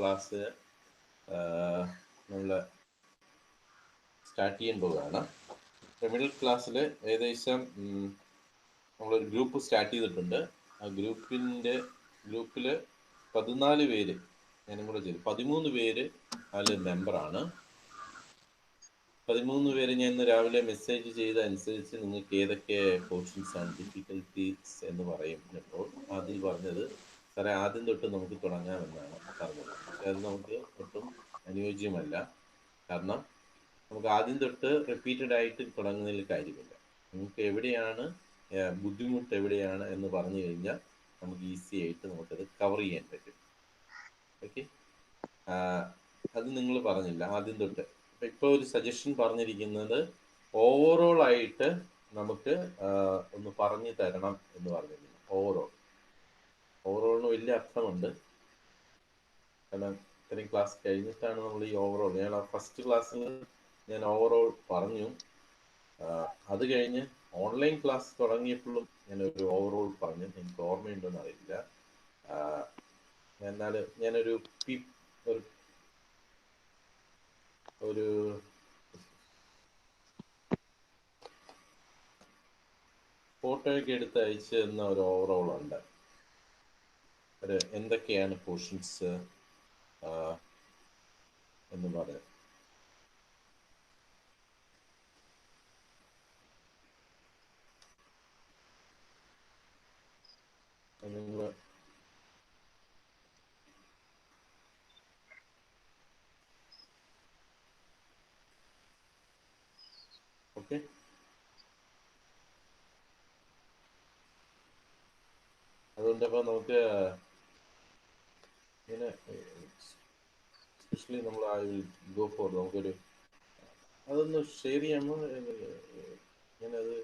Class നമ്മൾ start ചെയ്യാൻ പോവുകയാണ്. മിഡിൽ ക്ലാസ്സിൽ ഏകദേശം നമ്മളൊരു ഗ്രൂപ്പ് സ്റ്റാർട്ട് ചെയ്തിട്ടുണ്ട്. ആ ഗ്രൂപ്പിൽ 14 പേര് ഞാനും കൂടെ ചെയ്തു, 13 പേര് അതിൽ മെമ്പറാണ്. 13 പേര് ഞാൻ ഇന്ന് രാവിലെ മെസ്സേജ് ചെയ്ത അനുസരിച്ച് നിങ്ങൾക്ക് ഏതൊക്കെ പോർഷൻസ് ആണ് ഡിഫിക്കൽട്ടീസ് എന്ന് പറയും. ഇപ്പോൾ ആദ്യം പറഞ്ഞത് സാറേ ആദ്യം തൊട്ട് നമുക്ക് തുടങ്ങാമെന്നാണ് പറഞ്ഞത്. പക്ഷെ അത് നമുക്ക് ഒട്ടും അനുയോജ്യമല്ല. കാരണം നമുക്ക് ആദ്യം തൊട്ട് റിപ്പീറ്റഡ് ആയിട്ട് തുടങ്ങുന്നതിൽ കാര്യമില്ല. നമുക്ക് എവിടെയാണ് ബുദ്ധിമുട്ട് എവിടെയാണ് എന്ന് പറഞ്ഞു കഴിഞ്ഞാൽ നമുക്ക് ഈസി ആയിട്ട് നമുക്കത് കവർ ചെയ്യാൻ പറ്റും. ഓക്കെ, അത് നിങ്ങൾ പറഞ്ഞില്ല ആദ്യം തൊട്ട്. ഇപ്പോൾ ഒരു സജഷൻ പറഞ്ഞിരിക്കുന്നത് ഓവറോൾ ആയിട്ട് നമുക്ക് ഒന്ന് പറഞ്ഞു തരണം എന്ന് പറഞ്ഞിരിക്കുന്നു. ഓവറോളിന് വലിയ അർത്ഥമുണ്ട്. കാരണം ഇത്രയും ക്ലാസ് കഴിഞ്ഞിട്ടാണ് നമ്മൾ ഈ ഓവറോൾ, ഞാൻ ഫസ്റ്റ് ക്ലാസ്സിൽ ഞാൻ ഓവറോൾ പറഞ്ഞു. അത് കഴിഞ്ഞ് ഓൺലൈൻ ക്ലാസ് തുടങ്ങിയപ്പോഴും ഞാനൊരു ഓവറോൾ പറഞ്ഞു, എനിക്ക് ഓർമ്മയുണ്ടെന്ന് അറിയില്ല. എന്നാൽ ഞാനൊരു ഒരു ഫോട്ടോയൊക്കെ എടുത്ത് അയച്ച് തന്ന ഒരു ഓവറോൾ ഉണ്ട്. ഒരു എന്തൊക്കെയാണ് പോർഷൻസ് എന്ന് പറയാം. നിങ്ങൾ ഓക്കെ, അതുകൊണ്ട് അപ്പോൾ നമുക്ക് ഇങ്ങനെ എസ്പെഷ്യലി നമ്മൾ ഗോ ഫോർ നമുക്കൊരു അതൊന്ന് ഷെയർ ചെയ്യാമോ? ഞാനത്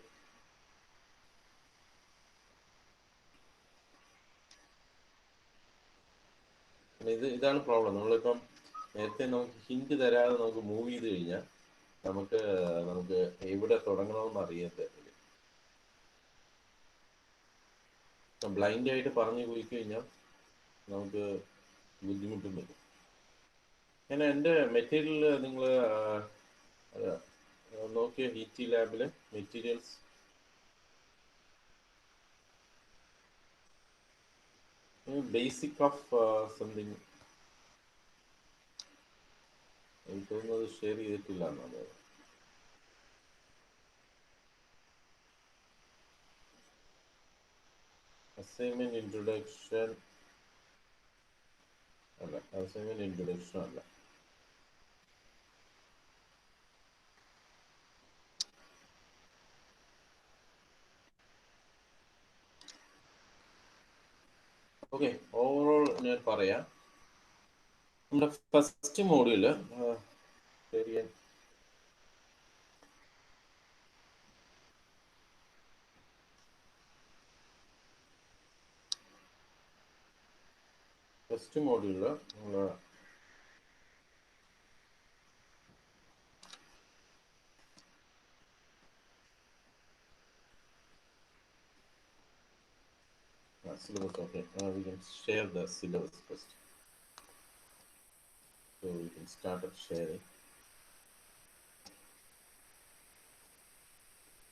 ഇതാണ് പ്രോബ്ലം. നമ്മളിപ്പം നേരത്തെ നമുക്ക് ഹിന്റ് തരാതെ നമുക്ക് മൂവ് ചെയ്ത് കഴിഞ്ഞാൽ നമുക്ക് എവിടെ തുടങ്ങണമെന്ന് അറിയാത്ത ബ്ലൈൻഡ് ആയിട്ട് പറഞ്ഞു പോയി കഴിഞ്ഞാൽ നമുക്ക് ബുദ്ധിമുട്ടും വരും. ഞാൻ എൻ്റെ മെറ്റീരിയൽ നിങ്ങൾ നോക്കിയ HT ലാബിലെ മെറ്റീരിയൽസ് ബേസിക് ഓഫ് സംതിങ് എനിക്ക് തോന്നുന്നത് ഷെയർ ചെയ്തിട്ടില്ല എന്നാണ്. അസൈൻമെന്റ് ഇൻട്രൊഡക്ഷൻ അല്ല, അസൈൻമെന്റ് ഇൻട്രൊഡക്ഷൻ അല്ല. ഓക്കെ, ഓവറോൾ ഞാൻ പറയാം. നമ്മുടെ ഫസ്റ്റ് മോഡ്യൂള് നമ്മൾ syllabus. Okay, we can share the syllabus first. So we can start up sharing.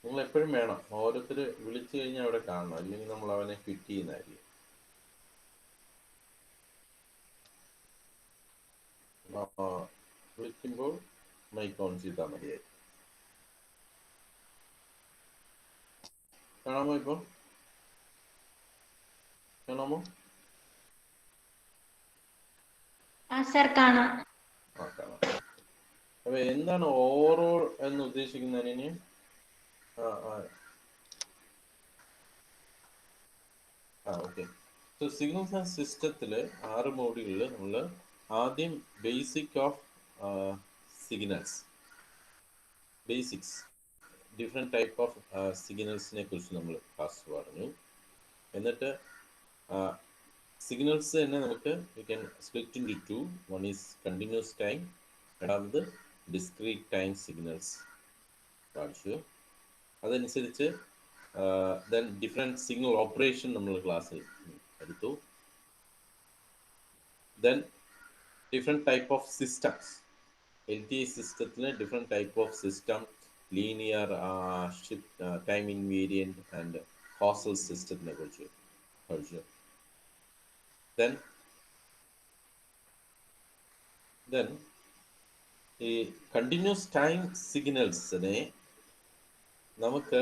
നിങ്ങൾ എപ്പോഴും വേണം, ഓരോരുത്തർ വിളിച്ചു കഴിഞ്ഞാൽ അവിടെ കാണണം, അല്ലെങ്കിൽ നമ്മൾ അവനെ ഫിറ്റ് ചെയ്യുന്നതായിരിക്കും. വിളിക്കുമ്പോൾ മൈക്ക് ഓൺ ചെയ്താൽ മതിയായി. കാണാമോ? ഇപ്പോൾ കാണാമോ? കാണാം. അപ്പൊ എന്താണ് ഓവറോൾ എന്ന് ഉദ്ദേശിക്കുന്നതിന്? ഓക്കെ. സോ സിഗ്നൽസ് ആൻഡ് സിസ്റ്റത്തില് 6 മോഡ്യൂളിൽ നമ്മൾ ആദ്യം basic of basics different type of സിഗ്നൽസിനെ കുറിച്ച് നമ്മൾ ക്ലാസ് പറഞ്ഞു. എന്നിട്ട് സിഗ്നൽസ് തന്നെ നമുക്ക് we can split into 2. One is continuous time, രണ്ടാമത് ഡിസ്ക്രീറ്റ് ടൈം സിഗ്നൽസ് കാണിച്ചു. അതനുസരിച്ച് ദെൻ ഡിഫറെൻറ്റ് സിഗ്നൽ ഓപ്പറേഷൻ നമ്മൾ ക്ലാസ്സിൽ എടുത്തു. Then different type of systems. LTI system different type of system, linear, shift, time invariant and causal system കുറിച്ച്. Then ഈ continuous time സിഗ്നൽസിനെ നമുക്ക്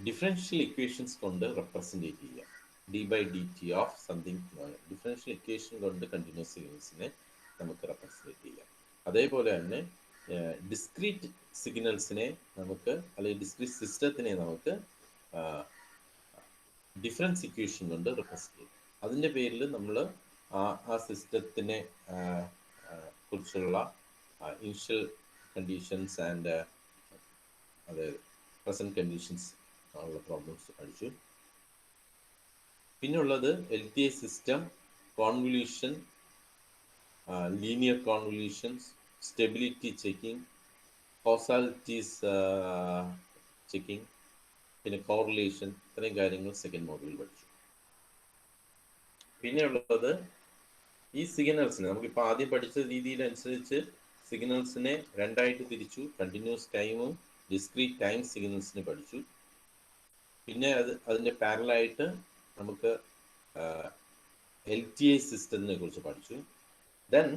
ഡിഫറൻഷ്യൽ ഇക്വേഷൻസ് കൊണ്ട് റെപ്രസെൻറ്റേറ്റ് ചെയ്യാം. D by D T of something differential equation കൊണ്ട് continuous സിഗ്നൽസിനെ നമുക്ക് represent ചെയ്യാം. അതേപോലെ തന്നെ ഡിസ്ക്രീറ്റ് സിഗ്നൽസിനെ നമുക്ക്, അല്ലെങ്കിൽ ഡിസ്ക്രീറ്റ് സിസ്റ്റത്തിനെ നമുക്ക് ഡിഫറൻസ് ഇക്വേഷൻ കൊണ്ട് റെപ്രസെൻറ്റ് ചെയ്യും. അതിൻ്റെ പേരിൽ നമ്മൾ ആ സിസ്റ്റത്തിനെ കുറിച്ചുള്ള ഇനിഷ്യൽ കണ്ടീഷൻസ് ആൻഡ് അതായത് പ്രസൻറ്റ് കണ്ടീഷൻസ് ഉള്ള പ്രോബ്ലംസ് പഠിച്ചു. പിന്നുള്ളത് LTI system, convolution, linear convolutions, stability checking, causalities checking, പിന്നെ കോറിലേഷൻ, ഇത്രയും കാര്യങ്ങൾ സെക്കൻഡ് മോഡ്യൂളിൽ പഠിച്ചു. പിന്നെയുള്ളത് ഈ സിഗ്നൽസിനെ നമുക്കിപ്പോൾ ആദ്യം പഠിച്ച രീതിയിലനുസരിച്ച് സിഗ്നൽസിനെ രണ്ടായിട്ട് തിരിച്ചു. കണ്ടിന്യൂസ് ടൈമും ഡിസ്ക്രീറ്റ് ടൈം സിഗ്നൽസിനെ പഠിച്ചു. പിന്നെ അതിൻ്റെ പാരലായിട്ട് നമുക്ക് LTI സിസ്റ്റത്തിനെ കുറിച്ച് പഠിച്ചു. ദെൻ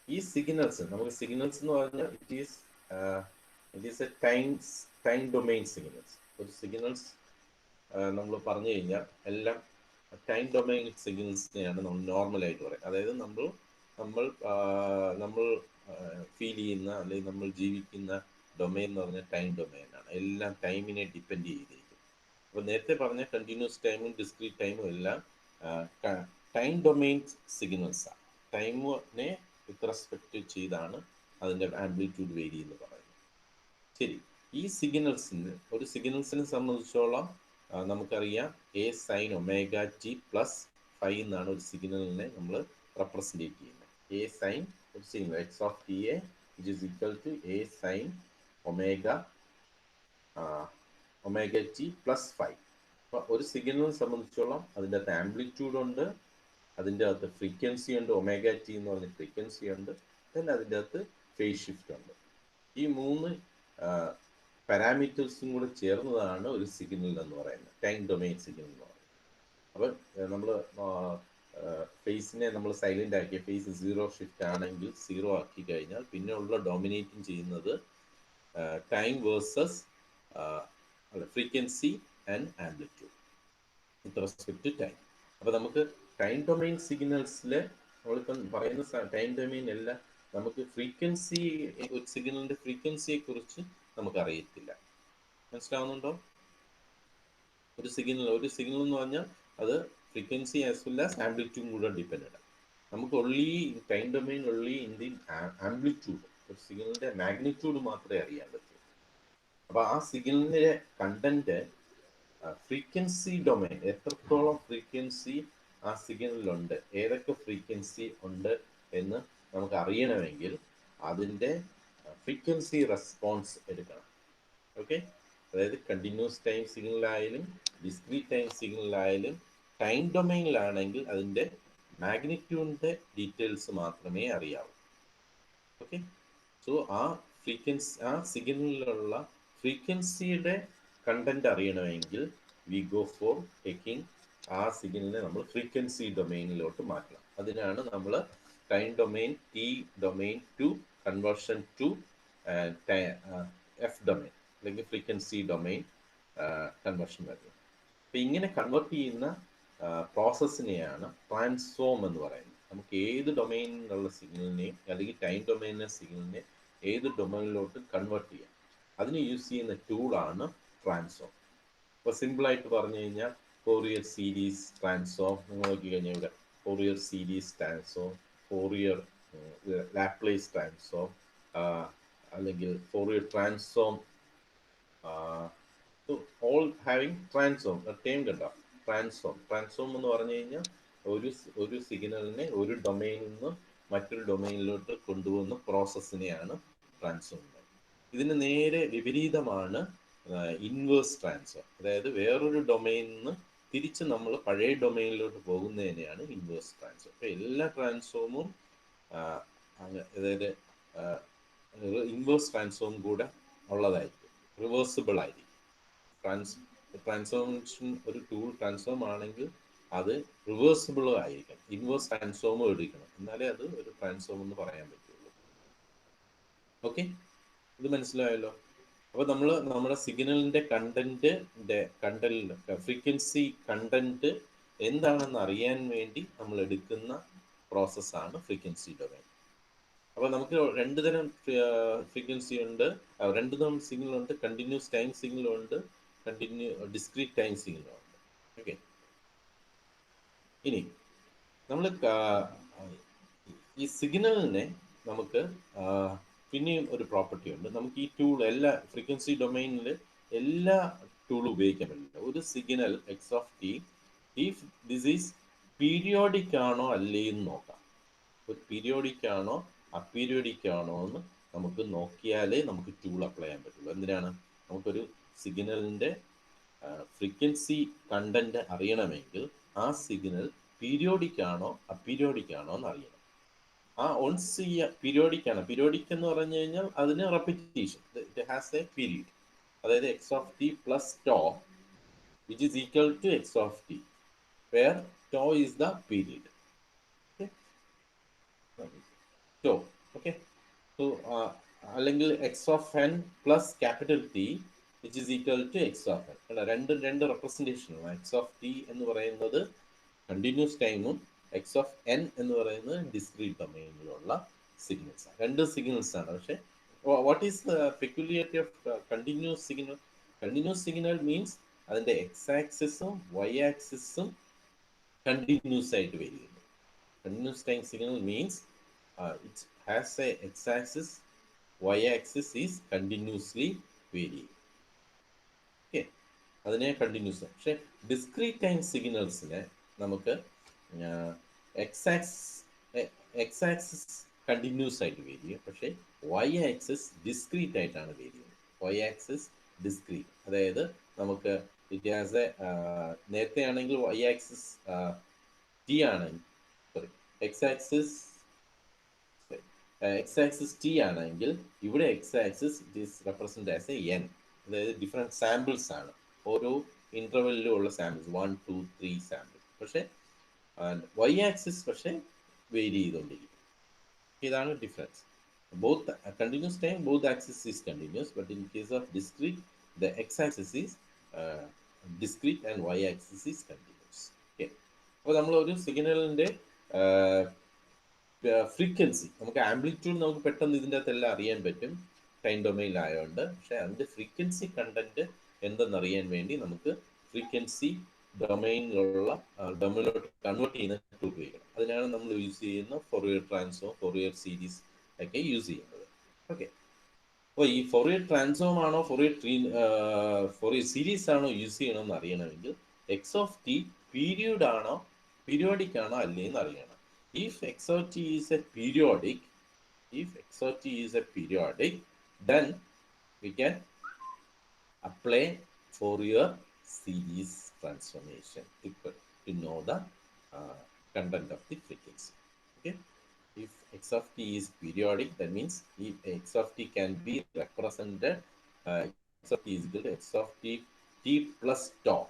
ഈ സിഗ്നൽസ്, നമുക്ക് സിഗ്നൽസ് എന്ന് പറഞ്ഞാൽ it is A time domain signals. ഒരു സിഗ്നൽസ് നമ്മൾ പറഞ്ഞു കഴിഞ്ഞാൽ എല്ലാം ടൈം ഡൊമെയിൻ സിഗ്നൽസിനെയാണ് നമ്മൾ നോർമലായിട്ട് പറയുന്നത്. അതായത് നമ്മൾ ഫീൽ ചെയ്യുന്ന അല്ലെങ്കിൽ നമ്മൾ ജീവിക്കുന്ന ഡൊമെയിൻ എന്ന് പറഞ്ഞാൽ ടൈം ഡൊമെയിനാണ്. എല്ലാം ടൈമിനെ ഡിപ്പെൻഡ് ചെയ്തിരിക്കും. അപ്പോൾ നേരത്തെ പറഞ്ഞ കണ്ടിന്യൂസ് ടൈമും ഡിസ്ക്രീറ്റ് ടൈമും എല്ലാം ടൈം ഡൊമെയിൻ സിഗ്നൽസാണ്. ടൈമിനെ വിത്ത് റെസ്പെക്റ്റ് ചെയ്താണ് അതിൻ്റെ ആംപ്ലിറ്റ്യൂഡ് വേരി എന്ന് പറയുന്നത്. ശരി, ഈ ഒരു സിഗ്നൽസിനെ സംബന്ധിച്ചോളം നമുക്കറിയാം A sin ω t പ്ലസ് φ എന്നാണ് ഒരു സിഗ്നലിനെ നമ്മൾ റെപ്രസെൻറ്റേറ്റ് ചെയ്യുന്നത്. A sin ഒരു signal x of t a which is equal to A sin ω t plus φ. അപ്പോൾ ഒരു സിഗ്നലിനെ സംബന്ധിച്ചോളം അതിൻ്റെ അകത്ത് ആംപ്ലിറ്റ്യൂഡ് ഉണ്ട്, അതിൻ്റെ അകത്ത് ഫ്രീക്വൻസി ഉണ്ട്, ω t എന്ന് പറഞ്ഞ ഫ്രീക്വൻസി ഉണ്ട്, then അതിൻ്റെ അകത്ത് ഫേസ് ഷിഫ്റ്റ് ഉണ്ട്. ഈ മൂന്ന് പാരാമീറ്റേഴ്സും കൂടെ ചേർന്നതാണ് ഒരു സിഗ്നൽ എന്ന് പറയുന്നത്, ടൈം ഡൊമെയിൻ സിഗ്നൽ എന്ന് പറയുന്നത്. അപ്പം നമ്മൾ ഫേസിനെ നമ്മൾ സൈലൻ്റ് ആക്കിയ ഫേസ് 0 ഷിഫ്റ്റ് ആണെങ്കിൽ 0 ആക്കി കഴിഞ്ഞാൽ പിന്നെ ഉള്ള ഡോമിനേറ്റിംഗ് ചെയ്യുന്നത് time versus frequency and amplitude with respect to time. അപ്പോൾ നമുക്ക് ടൈം ഡൊമെയിൻ സിഗ്നൽസിൽ നമ്മളിപ്പം പറയുന്ന ടൈം ഡൊമെയിൻ എല്ലാം നമുക്ക് ഫ്രീക്വൻസി, ഒരു സിഗ്നലിൻ്റെ ഫ്രീക്വൻസിയെ കുറിച്ച് നമുക്കറിയത്തില്ല. മനസ്സിലാവുന്നുണ്ടോ? ഒരു സിഗ്നൽ എന്ന് പറഞ്ഞാൽ അത് frequency as well as amplitude കൂടെ ഡിപ്പെൻഡൻ്റ്. നമുക്ക് only time domain only in the amplitude, ഒരു സിഗ്നലിൻ്റെ മാഗ്നിറ്റ്യൂഡ് മാത്രമേ അറിയാൻ പറ്റൂ. അപ്പോൾ ആ സിഗ്നലിൻ്റെ കണ്ടന്റ് ഫ്രീക്വൻസി ഡൊമെയിൻ, എത്രത്തോളം ഫ്രീക്വൻസി ആ സിഗ്നലിലുണ്ട്, ഏതൊക്കെ ഫ്രീക്വൻസി ഉണ്ട് എന്ന് നമുക്ക് അറിയണമെങ്കിൽ അതിൻ്റെ ഫ്രീക്വൻസി റെസ്പോൺസ് എടുക്കണം. ഓക്കെ, അതായത് കണ്ടിന്യൂസ് ടൈം സിഗ്നലായാലും ഡിസ്ക്രീറ്റ് ടൈം സിഗ്നലായാലും ടൈം ഡൊമെയിനിലാണെങ്കിൽ അതിൻ്റെ മാഗ്നിറ്റ്യൂഡിൻ്റെ ഡീറ്റെയിൽസ് മാത്രമേ അറിയാവൂ. ഓക്കെ, സോ ആ സിഗ്നലിലുള്ള ഫ്രീക്വൻസിയുടെ കണ്ടന്റ് അറിയണമെങ്കിൽ വി ഗോ ഫോർ ടേക്കിംഗ് ആ സിഗ്നലിനെ നമ്മൾ ഫ്രീക്വൻസി ഡൊമെയിനിലോട്ട് മാറ്റണം. അതിനാണ് നമ്മൾ time domain T domain to conversion to F domain അല്ലെങ്കിൽ ഫ്രീക്വൻസി ഡൊമെയിൻ കൺവേർഷൻ വരുന്നത്. അപ്പം ഇങ്ങനെ കൺവേർട്ട് ചെയ്യുന്ന പ്രോസസ്സിനെയാണ് ട്രാൻസ്ഫോം എന്ന് പറയുന്നത്. നമുക്ക് ഏത് ഡൊമെയിനിലുള്ള സിഗ്നലിനെയും അല്ലെങ്കിൽ ടൈം ഡൊമെയിനിലെ സിഗ്നലിനെ ഏത് ഡൊമെയിനിലോട്ട് കൺവേർട്ട് ചെയ്യാം, അതിന് യൂസ് ചെയ്യുന്ന ടൂളാണ് ട്രാൻസ്ഫോം. ഇപ്പോൾ സിമ്പിളായിട്ട് പറഞ്ഞു കഴിഞ്ഞാൽ ഫോറിയർ സീരീസ് ട്രാൻസ്ഫോം നിങ്ങൾ നോക്കി കഴിഞ്ഞാൽ ഇവിടെ Fourier series transform, Fourier Laplace transform, അല്ലെങ്കിൽ Fourier transform, all having transform. Time കണ്ടോ, ട്രാൻസ്ഫോം എന്ന് പറഞ്ഞു കഴിഞ്ഞാൽ ഒരു സിഗ്നലിനെ ഒരു ഡൊമെയിനിൽ നിന്ന് മറ്റൊരു ഡൊമെയിനിലോട്ട് കൊണ്ടുപോകുന്ന പ്രോസസ്സിനെയാണ് ട്രാൻസ്ഫോം. ഇതിന് നേരെ വിപരീതമാണ് ഇൻവേഴ്സ് ട്രാൻസ്ഫോം. അതായത് വേറൊരു ഡൊമെയിനിൽ നിന്ന് തിരിച്ച് നമ്മൾ പഴയ ഡൊമൈനിലോട്ട് പോകുന്നതിനെയാണ് ഇൻവേഴ്സ് ട്രാൻസ്ഫോം. അപ്പോൾ എല്ലാ ട്രാൻസ്ഫോമും അതായത് ഇൻവേഴ്സ് ട്രാൻസ്ഫോം കൂടെ ഉള്ളതായിരിക്കും, റിവേഴ്സിബിൾ ആയിരിക്കും. ട്രാൻസ്ഫോർമേഷൻ ഒരു ടൂൾ ട്രാൻസ്ഫോം ആണെങ്കിൽ അത് റിവേഴ്സിബിളും ആയിരിക്കണം, ഇൻവേഴ്സ് ട്രാൻസ്ഫോമും എടുക്കണം, എന്നാലേ അത് ഒരു ട്രാൻസ്ഫോം എന്ന് പറയാൻ പറ്റുള്ളൂ. ഓക്കെ, ഇത് മനസ്സിലായല്ലോ. അപ്പോൾ നമ്മൾ നമ്മുടെ സിഗ്നലിൻ്റെ ഫ്രീക്വൻസി കണ്ടന്റ് എന്താണെന്ന് അറിയാൻ വേണ്ടി നമ്മൾ എടുക്കുന്ന പ്രോസസ്സാണ് ഫ്രീക്വൻസി ഡൊമൈൻ. അപ്പോൾ നമുക്ക് രണ്ട് തരം ഫ്രീക്വൻസി ഉണ്ട്, രണ്ട് തരം സിഗ്നൽ ഉണ്ട്. കണ്ടിന്യൂസ് ടൈം സിഗ്നൽ ഉണ്ട്, ഡിസ്ക്രീറ്റ് ടൈം സിഗ്നൽ ഉണ്ട്. ഓക്കെ, ഇനി നമ്മൾ ഈ സിഗ്നലിനെ നമുക്ക് പിന്നെയും ഒരു പ്രോപ്പർട്ടി ഉണ്ട്. നമുക്ക് ഈ ടൂൾ എല്ലാ ഫ്രീക്വൻസി ഡൊമൈനിൽ എല്ലാ ടൂളും ഉപയോഗിക്കാൻ പറ്റില്ല. ഒരു signal x of T, if this is periodic ആണോ അല്ലേ എന്ന് നോക്കാം. ഒരു പീരിയോഡിക് ആണോ അപ്പീരിയോഡിക് ആണോ എന്ന് നമുക്ക് നോക്കിയാലേ നമുക്ക് ടൂൾ അപ്ലൈ ചെയ്യാൻ പറ്റുള്ളൂ. എന്തിനാണ്? നമുക്കൊരു സിഗ്നലിൻ്റെ ഫ്രീക്വൻസി കണ്ടന്റ് അറിയണമെങ്കിൽ ആ സിഗ്നൽ പീരിയോഡിക് ആണോ അപ്പീരിയോഡിക് ആണോ എന്ന് അറിയണം. ഒൺസ് ഈ പീരിയോഡിക് ആണ്, പീരിയോഡിക് എന്ന് പറഞ്ഞു കഴിഞ്ഞാൽ അതിന് repetition, it has a period. അതായത് x of t plus tau which is equal to x of t, where tau is the period. Tau okay, so അല്ലെങ്കിൽ x of n plus capital t which is equal to x of n. രണ്ട് റെപ്രസെൻറ്റേഷനാണ്. X of T എന്ന് പറയുന്നത് continuous ടൈമും X of N എന്ന് പറയുന്നത് discrete ഡൊമൈനിലുള്ള signals ആണ്. രണ്ട് സിഗ്നൽസ് ആണ്. പക്ഷേ what is the peculiarity of continuous signal? Continuous signal means അതിൻ്റെ എക്സ് ആക്സിസും വൈ ആക്സിസും കണ്ടിന്യൂസ് ആയിട്ട് വരികയുള്ളൂ. Continuous time signal means it has a X axis, Y axis is continuously varying. Okay, അതിനെ കണ്ടിന്യൂസ്. പക്ഷേ ഡിസ്ക്രീറ്റ് ടൈം സിഗ്നൽസിനെ നമുക്ക് X axis continuous ആയിട്ട് വേരി ചെയ്യും, പക്ഷേ വൈ ആക്സിസ് ഡിസ്ക്രീറ്റ് ആയിട്ടാണ് വേരി ചെയ്യുന്നത്. വൈ ആക്സിസ് ഡിസ്ക്രീറ്റ്, അതായത് നമുക്ക് ഇറ്റ് ഹാസ് എ നേരത്തെ ആണെങ്കിൽ വൈ ആക്സിസ് ടി ആണെങ്കിൽ, സോറി എക്സ് ആക്സിസ് ടി ആണെങ്കിൽ ഇവിടെ X axis it is represent as a N, അതായത് ഡിഫറെൻറ്റ് സാമ്പിൾസ് ആണ്, ഓരോ ഇൻ്റർവെല്ലിലും ഉള്ള സാമ്പിൾസ് 1, 2, 3 സാമ്പിൾസ്. പക്ഷേ വൈ ആക്സിസ് പക്ഷേ വേരി ചെയ്തുകൊണ്ടിരിക്കും. ഇതാണ് difference. Both continuous time both axis is continuous, but in case of discrete the X axis is discrete and Y axis is continuous. Okay, അപ്പോൾ നമ്മൾ ഒരു സിഗ്നലിൻ്റെ ഫ്രീക്വൻസി, നമുക്ക് ആംപ്ലിറ്റ്യൂഡ് നമുക്ക് പെട്ടെന്ന് ഇതിൻ്റെ അകത്തെല്ലാം അറിയാൻ പറ്റും ടൈം ഡൊമൈനിലായതുകൊണ്ട്. പക്ഷേ അതിൻ്റെ ഫ്രീക്വൻസി കണ്ടന്റ് എന്തെന്നറിയാൻ വേണ്ടി നമുക്ക് ഫ്രീക്വൻസി ഡൊമൈനിലോട്ട് കൺവേർട്ട് ചെയ്യുന്ന ടൂൾ ഉപയോഗിക്കണം. അതിനാണ് നമ്മൾ യൂസ് ചെയ്യുന്ന ഫോറിയർ ട്രാൻസ്ഫോം, ഫോറിയർ സീരീസ് ഒക്കെ യൂസ് ചെയ്യുന്നത്. ഓക്കെ, അപ്പോൾ ഈ ഫോറിയർ ട്രാൻസ്ഫോം ആണോ ഫോറിയർ സീരീസ് ആണോ യൂസ് ചെയ്യണമെന്ന് അറിയണമെങ്കിൽ എക്സ് ഓഫ് ടി പീരിയോഡിക് ആണോ അല്ലേന്ന് അറിയണം. If x of t is a periodic, then we can apply Fourier series transformation to know the content of the frequency. Okay, if x of t is periodic, that means if x of t can be represented, x of t is equal to x of t plus tau.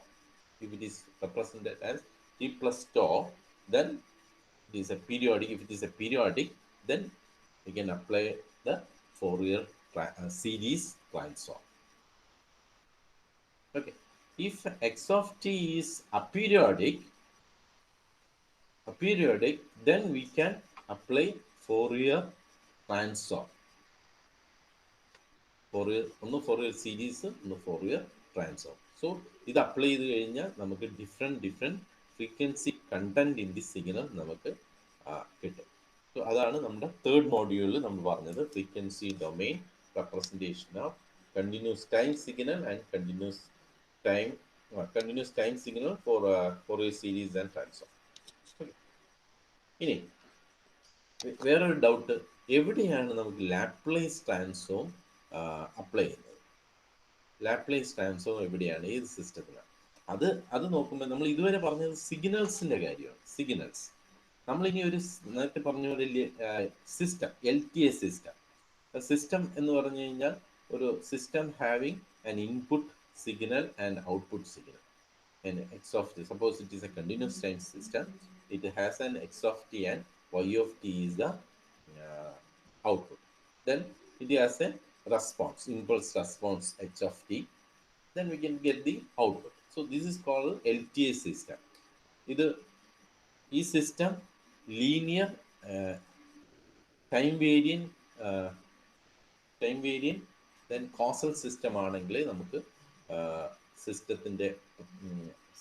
If it is represented as t plus tau, then it is a periodic. If it is a periodic, then we can apply the Fourier series transform. Okay, if x of t is aperiodic, then we can apply Fourier transform. ഒന്ന് Fourier series, ഒന്ന് Fourier transform. So ഇത് apply ചെയ്ത് കഴിഞ്ഞാൽ നമുക്ക് different frequency content in the signal നമുക്ക് കിട്ടും. So അതാണ് നമ്മുടെ തേർഡ് മോഡ്യൂളിൽ നമ്മൾ പറഞ്ഞത്, frequency domain representation of continuous time signal and continuous time signal for Fourier series and transform. ഇനി വേറൊരു ഡൗട്ട്, എവിടെയാണ് നമുക്ക് ലാപ്ലേസ് ട്രാൻസ്ഫോം അപ്ലൈ ചെയ്യുന്നത്? ലാപ്ലേസ് ട്രാൻസ്ഫോം എവിടെയാണ്, ഏത് സിസ്റ്റത്തിലാണ്? അത് നോക്കുമ്പോൾ നമ്മൾ ഇതുവരെ പറഞ്ഞത് സിഗ്നൽസിന്റെ കാര്യമാണ്. സിഗ്നൽസ് നമ്മളിനി ഒരു നേരത്തെ പറഞ്ഞ പോലെ സിസ്റ്റം, LTA സിസ്റ്റം. സിസ്റ്റം എന്ന് പറഞ്ഞു കഴിഞ്ഞാൽ ഒരു system having an input signal and output signal. And x of t, suppose it is a continuous time system, it has an x of t and y of t is the output. Then it has a response, impulse response h of t. Then we can get the output. So this is called LTA system. ഇത് ഈ system linear time variant then causal system ആണെങ്കിൽ നമുക്ക് സിസ്റ്റത്തിൻ്റെ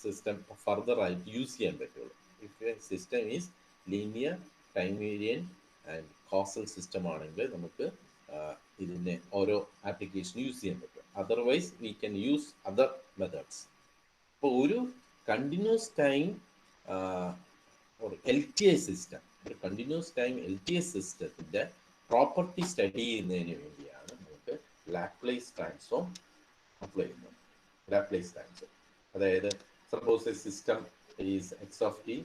system further ആയിട്ട് use ചെയ്യാൻ പറ്റുള്ളൂ. If A system is linear time variant and causal system ആണെങ്കിൽ നമുക്ക് ഇതിനെ ഓരോ ആപ്ലിക്കേഷൻ യൂസ് ചെയ്യാൻ പറ്റും. Otherwise we can use other methods. അപ്പോൾ ഒരു കണ്ടിന്യൂസ് ടൈം ഒരു LTA സിസ്റ്റം, ഒരു കണ്ടിന്യൂസ് ടൈം LTA സിസ്റ്റത്തിൻ്റെ പ്രോപ്പർട്ടി സ്റ്റഡി ചെയ്യുന്നതിന് വേണ്ടിയാണ് നമുക്ക് ലാപ്ലേസ് ട്രാൻസ്ഫോം അപ്ലൈ ചെയ്യുന്നത്. ലാപ്ലേസ് ട്രാൻസ്ഫോം അതായത് suppose A system is X of T,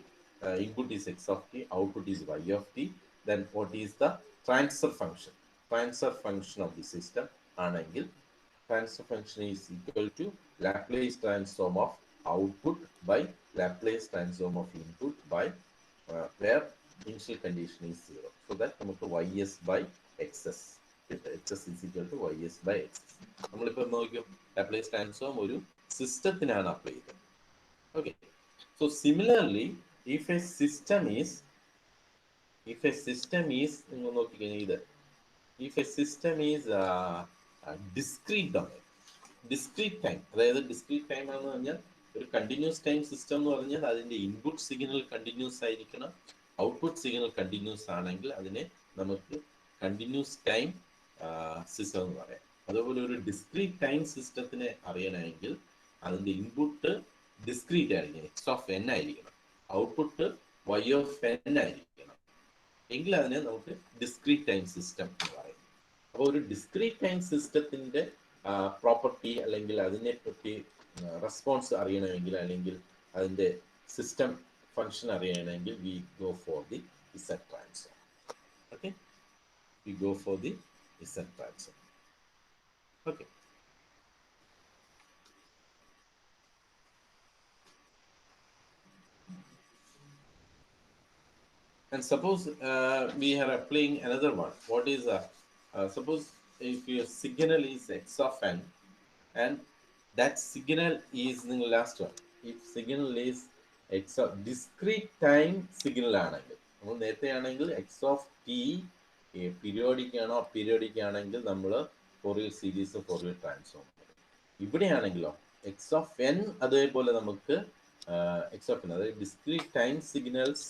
input is X of T, output is Y of T, then what is the transfer function. Transfer function of the system ആണെങ്കിൽ transfer function is equal to Laplace transform of output by Laplace transform of input by where initial condition is 0. So that നമുക്ക് ys by xs, xs is equal to ys by xs. നമ്മളിപ്പോൾ നോക്കിയോ Laplace transform ഒരു സിസ്റ്റത്തിനാണ് apply ചെയ്തത്. Okay. So similarly if a system is നിങ്ങൾ നോക്കിക്കഴിഞ്ഞാൽ ഇത് if a system is discrete domain, discrete time, അതായത് discrete time എന്ന് പറഞ്ഞാൽ ഒരു കണ്ടിന്യൂസ് ടൈം സിസ്റ്റം എന്ന് പറഞ്ഞാൽ അതിൻ്റെ ഇൻപുട്ട് സിഗ്നൽ കണ്ടിന്യൂസ് ആയിരിക്കണം, ഔട്ട്പുട്ട് സിഗ്നൽ കണ്ടിന്യൂസ് ആണെങ്കിൽ അതിനെ നമുക്ക് കണ്ടിന്യൂസ് ടൈം സിസ്റ്റം എന്ന് പറയാം. അതുപോലെ ഒരു ഡിസ്ക്രീറ്റ് ടൈം സിസ്റ്റത്തിനെ അറിയണമെങ്കിൽ അതിൻ്റെ ഇൻപുട്ട് ഡിസ്ക്രീറ്റ് ആയിരിക്കണം, എക്സ് ഓഫ് എൻ ആയിരിക്കണം, ഔട്ട്പുട്ട് വൈ ഓഫ് എൻ ആയിരിക്കണം, എങ്കിൽ അതിനെ നമുക്ക് ഡിസ്ക്രീറ്റ് ടൈം സിസ്റ്റം എന്ന് പറയും. അപ്പോൾ ഒരു ഡിസ്ക്രീറ്റ് ടൈം സിസ്റ്റത്തിൻ്റെ പ്രോപ്പർട്ടി അല്ലെങ്കിൽ അതിനെപ്പറ്റി റെസ്പോൺസ് അറിയണമെങ്കിൽ അല്ലെങ്കിൽ അതിൻ്റെ സിസ്റ്റം ഫങ്ഷൻ അറിയണമെങ്കിൽ we go for the Z transform. Okay, we go for the Z transform. Okay. And suppose we are applying another one. What is suppose if your signal is x of n and that signal is the last one. If signal is x of discrete time signal ആണെങ്കിൽ നമ്മൾ നേരത്തെ ആണെങ്കിൽ x of T periodic ആണോ aperiodic ആണെങ്കിൽ നമ്മൾ Fourier series Fourier transform. ഇവിടെയാണെങ്കിലോ x of n അതേപോലെ നമുക്ക് എക്സ് ഓഫ് എൻ അതായത് ഡിസ്ക്രീറ്റ് ടൈം സിഗ്നൽസ്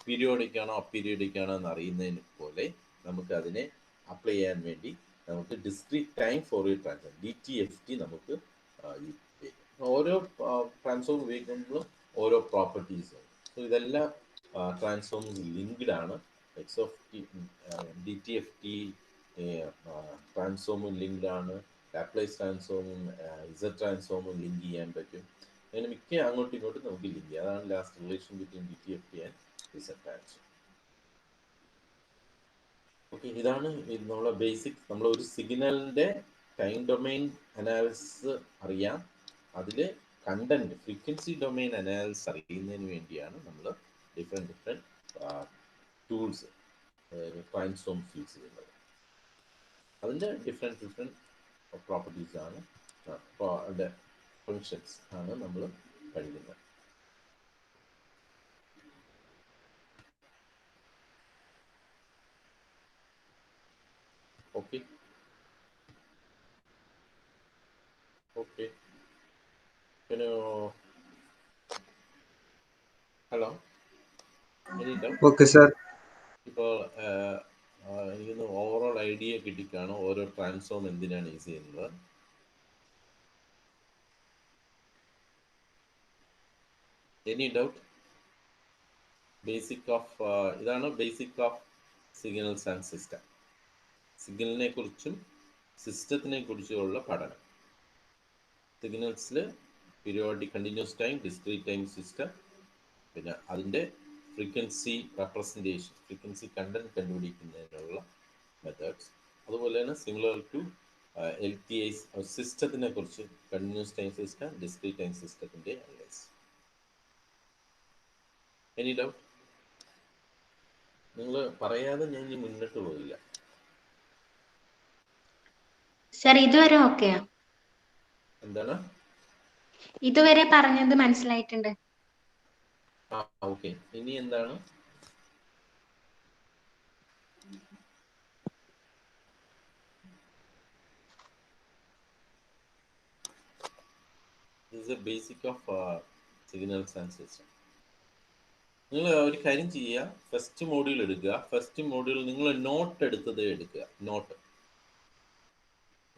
പീരിയോഡിക് ആണോ അപ്പീരിയോഡിക് ആണോ എന്ന് അറിയുന്നതിന് പോലെ നമുക്ക് അതിനെ അപ്ലൈ ചെയ്യാൻ വേണ്ടി നമുക്ക് discrete time Fourier transform DTFT നമുക്ക് ഓരോ ട്രാൻസ്ഫോം ഉപയോഗിക്കുമ്പോഴും ഓരോ പ്രോപ്പർട്ടീസ് ഉണ്ട്. സോ ഇതെല്ലാം ട്രാൻസ്ഫോംസ് ലിങ്ക്ഡ് ആണ്. എക്സ് ഓഫ് ടി DTFT ട്രാൻസ്ഫോമും ലിങ്ക്ഡ് ആണ്, ലാപ്ലേസ് ട്രാൻസ്ഫോമും ഇസഡ് ട്രാൻസ്ഫോമും ലിങ്ക് ചെയ്യാൻ പറ്റും. അങ്ങനെ മിക്ക അങ്ങോട്ടും ഇങ്ങോട്ടും നമുക്ക് ലിങ്ക് ചെയ്യാം. അതാണ് last relation between DTFT and Z transform. Okay, ഇതാണ് നമ്മളെ ബേസിക്. നമ്മളൊരു സിഗ്നലിൻ്റെ ടൈം ഡൊമെയിൻ അനാലിസിസ് അറിയാം, അതിൽ കണ്ടന്റ് ഫ്രീക്വൻസി ഡൊമെയിൻ അനാലിസിസ് അറിയുന്നതിന് വേണ്ടിയാണ് നമ്മൾ ഡിഫറെൻറ്റ് ടൂൾസ് ട്രാൻസ്ഫോംസ് യൂസ് ചെയ്യുന്നത്. അതിൻ്റെ ഡിഫറെൻറ്റ് പ്രോപ്പർട്ടീസ് ആണ്, ഫങ്ഷൻസ് ആണ് നമ്മൾ പഠിക്കുന്നത്. Okay. Okay. Can you... Hello? Any doubt? Okay, sir. ഇപ്പോൾ എനിക്കൊന്ന് ഓവറോൾ ഐഡിയ കിട്ടിക്കാണോ ഓരോ ട്രാൻസ്ഫോം എന്തിനാണ് യൂസ് ചെയ്യുന്നത്? Any doubt? ബേസിക് ഓഫ് ഇതാണ് basic of signals and system. സിഗ്നലിനെ കുറിച്ചും സിസ്റ്റത്തിനെ കുറിച്ചുമുള്ള പഠനം. സിഗ്നൽസിൽ periodic continuous time, discrete time system, പിന്നെ അതിൻ്റെ ഫ്രീക്വൻസി റെപ്രസെൻറ്റേഷൻ, ഫ്രീക്വൻസി കണ്ടന്റ് കണ്ടുപിടിക്കുന്നതിനുള്ള മെത്തേഡ്സ്. അതുപോലെ തന്നെ സിമിലർ ടു LTI സിസ്റ്റത്തിനെ കുറിച്ച്, continuous time system, discrete time സിസ്റ്റത്തിൻ്റെ അനലൈസ്. Any doubt? നിങ്ങൾ പറയാതെ ഞാൻ ഇനി മുന്നോട്ട് പോയില്ല. സർ ഇതുവരെ ഓക്കെയാ? എന്താണ്? ഇതുവരെ പറഞ്ഞത് മനസ്സിലായിട്ടുണ്ട്. ഓക്കെ. ഇനി എന്താണ്? This is the basic of signals and system. നിങ്ങൾ ഒരു കാര്യം ചെയ്യുക, ഫസ്റ്റ് മോഡ്യൂൾ എടുക്കുക. ഫസ്റ്റ് മോഡ്യൂൾ നിങ്ങൾ നോട്ട് എടുത്തത് എടുക്കുക. നോട്ട്,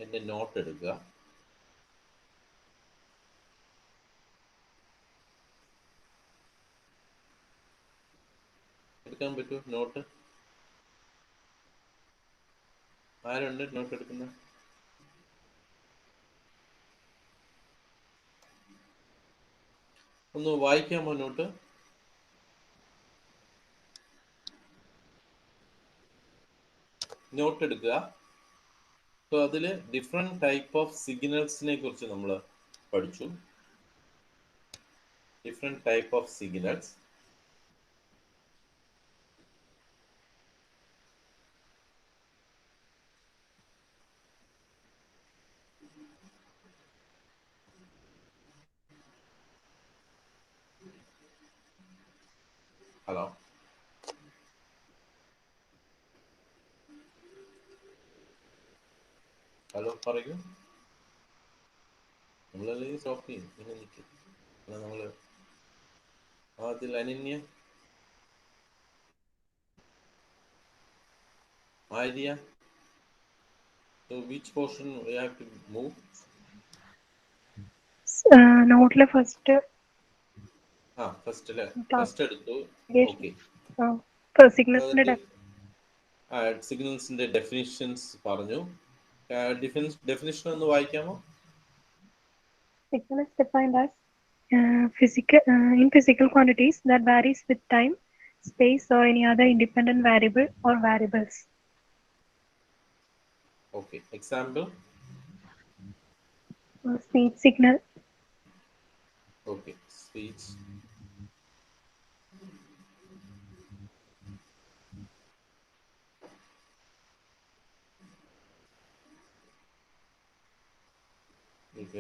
എൻ്റെ നോട്ട് എടുക്കുക. എടുക്കാൻ പറ്റൂ നോട്ട്? ആരുണ്ട് നോട്ട് എടുക്കുന്നത്? ഒന്ന് വായിക്കാമോ നോട്ട്? നോട്ട് എടുക്കുക. സോ അതിൽ ഡിഫറെൻറ്റ് ടൈപ്പ് ഓഫ് സിഗ്നൽസിനെ കുറിച്ച് നമ്മൾ പഠിച്ചു. Different type of signals. Hello, hello പറയൂ. നമ്മളല്ലെങ്കിൽ സ്റ്റോപ്പ് ചെയ്യും, പിന്നെ നിൽക്കും. നമ്മൾ അതിൽ Ananya, Arya, so which portion we have to move? നോട്ടിലെ ഫസ്റ്റ് ഫസ്റ്റ് എടുത്തു. ഓക്കെ. സിഗ്നൽസിന്റെ ഡെഫിനിഷൻസ് പറഞ്ഞു. ഡെഫിനിഷൻ ഒന്ന് വായിക്കാമോ? Signal is defined as in physical quantities that varies with time, space, or any other independent variable or variables. Okay. Example? Speech signal. Okay. Speech.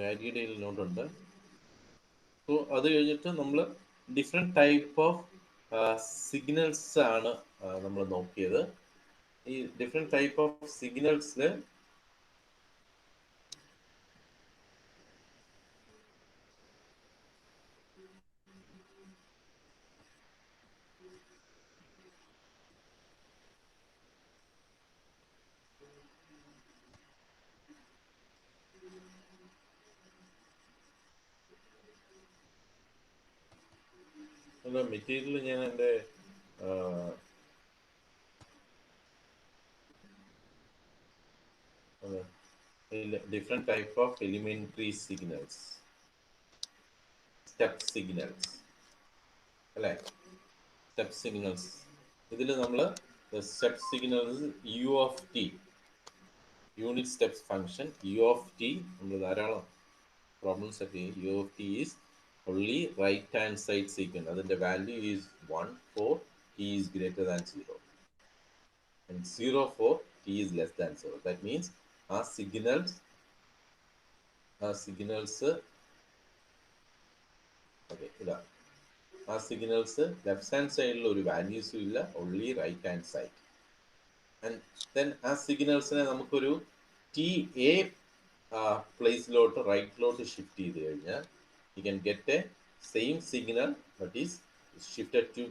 ആര്യയുടെ നോട്ടുണ്ട്. So അത് കഴിഞ്ഞിട്ട് നമ്മൾ different type of signals ആണ് നമ്മൾ നോക്കിയത്. ഈ ഡിഫറെൻറ്റ് ടൈപ്പ് ഓഫ് സിഗ്നൽസിൽ മെറ്റീരിയൽ ഞാൻ എൻ്റെ different type of elementary signals, step signals അല്ലേ? Step signals. ഇതിൽ നമ്മൾ step signals U of T, unit steps function U of T, നമ്മൾ ധാരാളം പ്രോബ്ലംസ് ഒക്കെ U of T is only right hand side sequence. അതിൻ്റെ value is 1 for t is greater than 0 and 0 for t is less than 0. That means ആ signals okay ഇതാ, ആ signals left hand സൈഡിൽ ഒരു വാല്യൂസും ഇല്ല, only right hand side. And then ആ സിഗ്നൽസിനെ നമുക്കൊരു ടി എ പ്ലേസിലോട്ട് റൈറ്റിലോട്ട് ഷിഫ്റ്റ് ചെയ്ത് കഴിഞ്ഞാൽ you can get a same signal but is shifted to,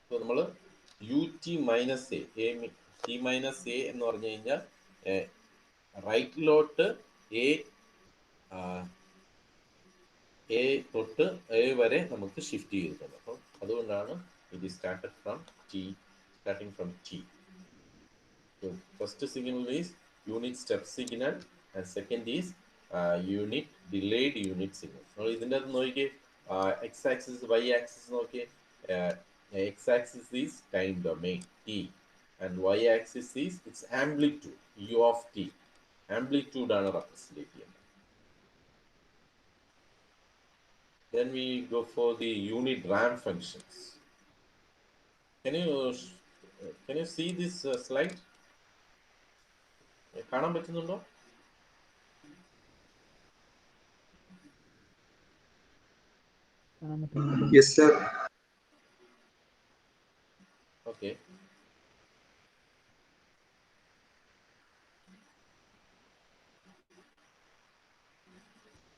ഇപ്പോൾ നമ്മൾ U T minus A T minus A എന്ന് പറഞ്ഞു കഴിഞ്ഞാൽ റൈറ്റിലോട്ട് എ തൊട്ട് എ വരെ നമുക്ക് ഷിഫ്റ്റ് ചെയ്തിട്ടുണ്ട്. അപ്പം അതുകൊണ്ടാണ് it is starting from T. First signal is unit step signal and second is unit delayed unit signal. നമ്മൾ ഇതിൻ്റെ അകത്ത് നോക്കിയേ, എക്സ് ആക്സിസ് വൈ ആക്സിസ് നോക്കിയേ. X axis is time domain T and Y axis is its amplitude U of T. Amplitude ആണ് represent ചെയ്യുന്നത്. Then we go for the unit ramp functions. Can you see this slide? കാണാൻ പറ്റുന്നുണ്ടോ? Yes, sir. Okay.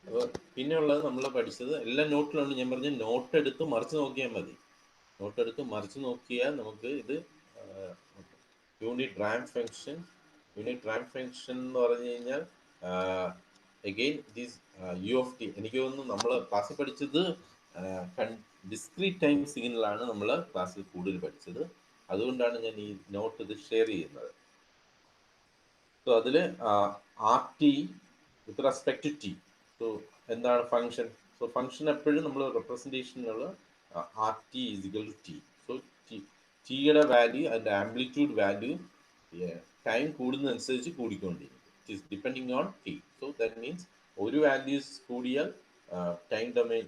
അപ്പോൾ പിന്നെ ഉള്ളത് നമ്മൾ പഠിച്ചത് എല്ലാ നോട്ടിലാണ്. ഞാൻ പറഞ്ഞ നോട്ട് എടുത്ത് മറിച്ച് നോക്കിയാൽ മതി. നോട്ട് എടുത്ത് മറിച്ച് നോക്കിയാൽ നമുക്ക് ഇത് unit ramp function. Unit ramp function എന്ന് പറഞ്ഞു കഴിഞ്ഞാൽ again this you of T. എനിക്ക് തോന്നുന്നു നമ്മൾ ക്ലാസ്സിൽ പഠിച്ചത് ഡിസ്ക്രീറ്റ് ടൈം സിഗ്നലാണ് നമ്മൾ ക്ലാസ്സിൽ കൂടുതൽ പഠിച്ചത്. അതുകൊണ്ടാണ് ഞാൻ ഈ നോട്ട് ഇത് ഷെയർ ചെയ്യുന്നത്. സോ അതിൽ r t with respect to t. So എന്താണ് ഫംഗ്ഷൻ? സോ ഫംഗ്ഷൻ എപ്പോഴും നമ്മൾ റെപ്രസെൻറ്റേഷനുള്ള r t is equal to t. So ടിയുടെ വാല്യൂ, അതിൻ്റെ ആംപ്ലിറ്റ്യൂഡ് വാല്യൂ ടൈം കൂടുന്നതനുസരിച്ച് കൂടിക്കൊണ്ടിരിക്കും. It is depending on t. So that means ഒരു വാല്യൂസ് കൂടിയാൽ ടൈം ഡൊമൈൻ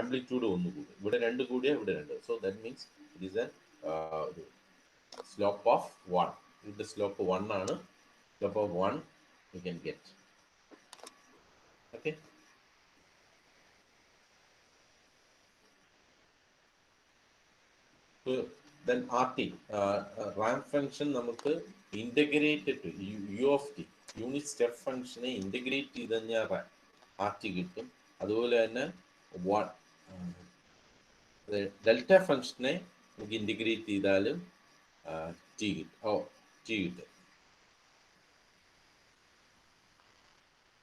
ആംപ്ലിറ്റ്യൂഡ് ഒന്ന് കൂടും. ഇവിടെ 2 കൂടിയാൽ ഇവിടെ 2. So that means it is a slope of 1. ഇതിൻ്റെ സ്ലോപ്പ് 1 ആണ്. Slope of 1 you can get. Okay. So then RT ramp function നമുക്ക് integrated to u of t unit step ഫംഗ്ഷനെ ഇൻ്റഗ്രേറ്റ് ചെയ്ത് കഴിഞ്ഞാൽ RT കിട്ടും. അതുപോലെ തന്നെ ഡെൽറ്റ ഫംഗ്ഷനെ നമുക്ക് ഇൻ്റഗ്രേറ്റ് ചെയ്താലും ടി കിട്ടും.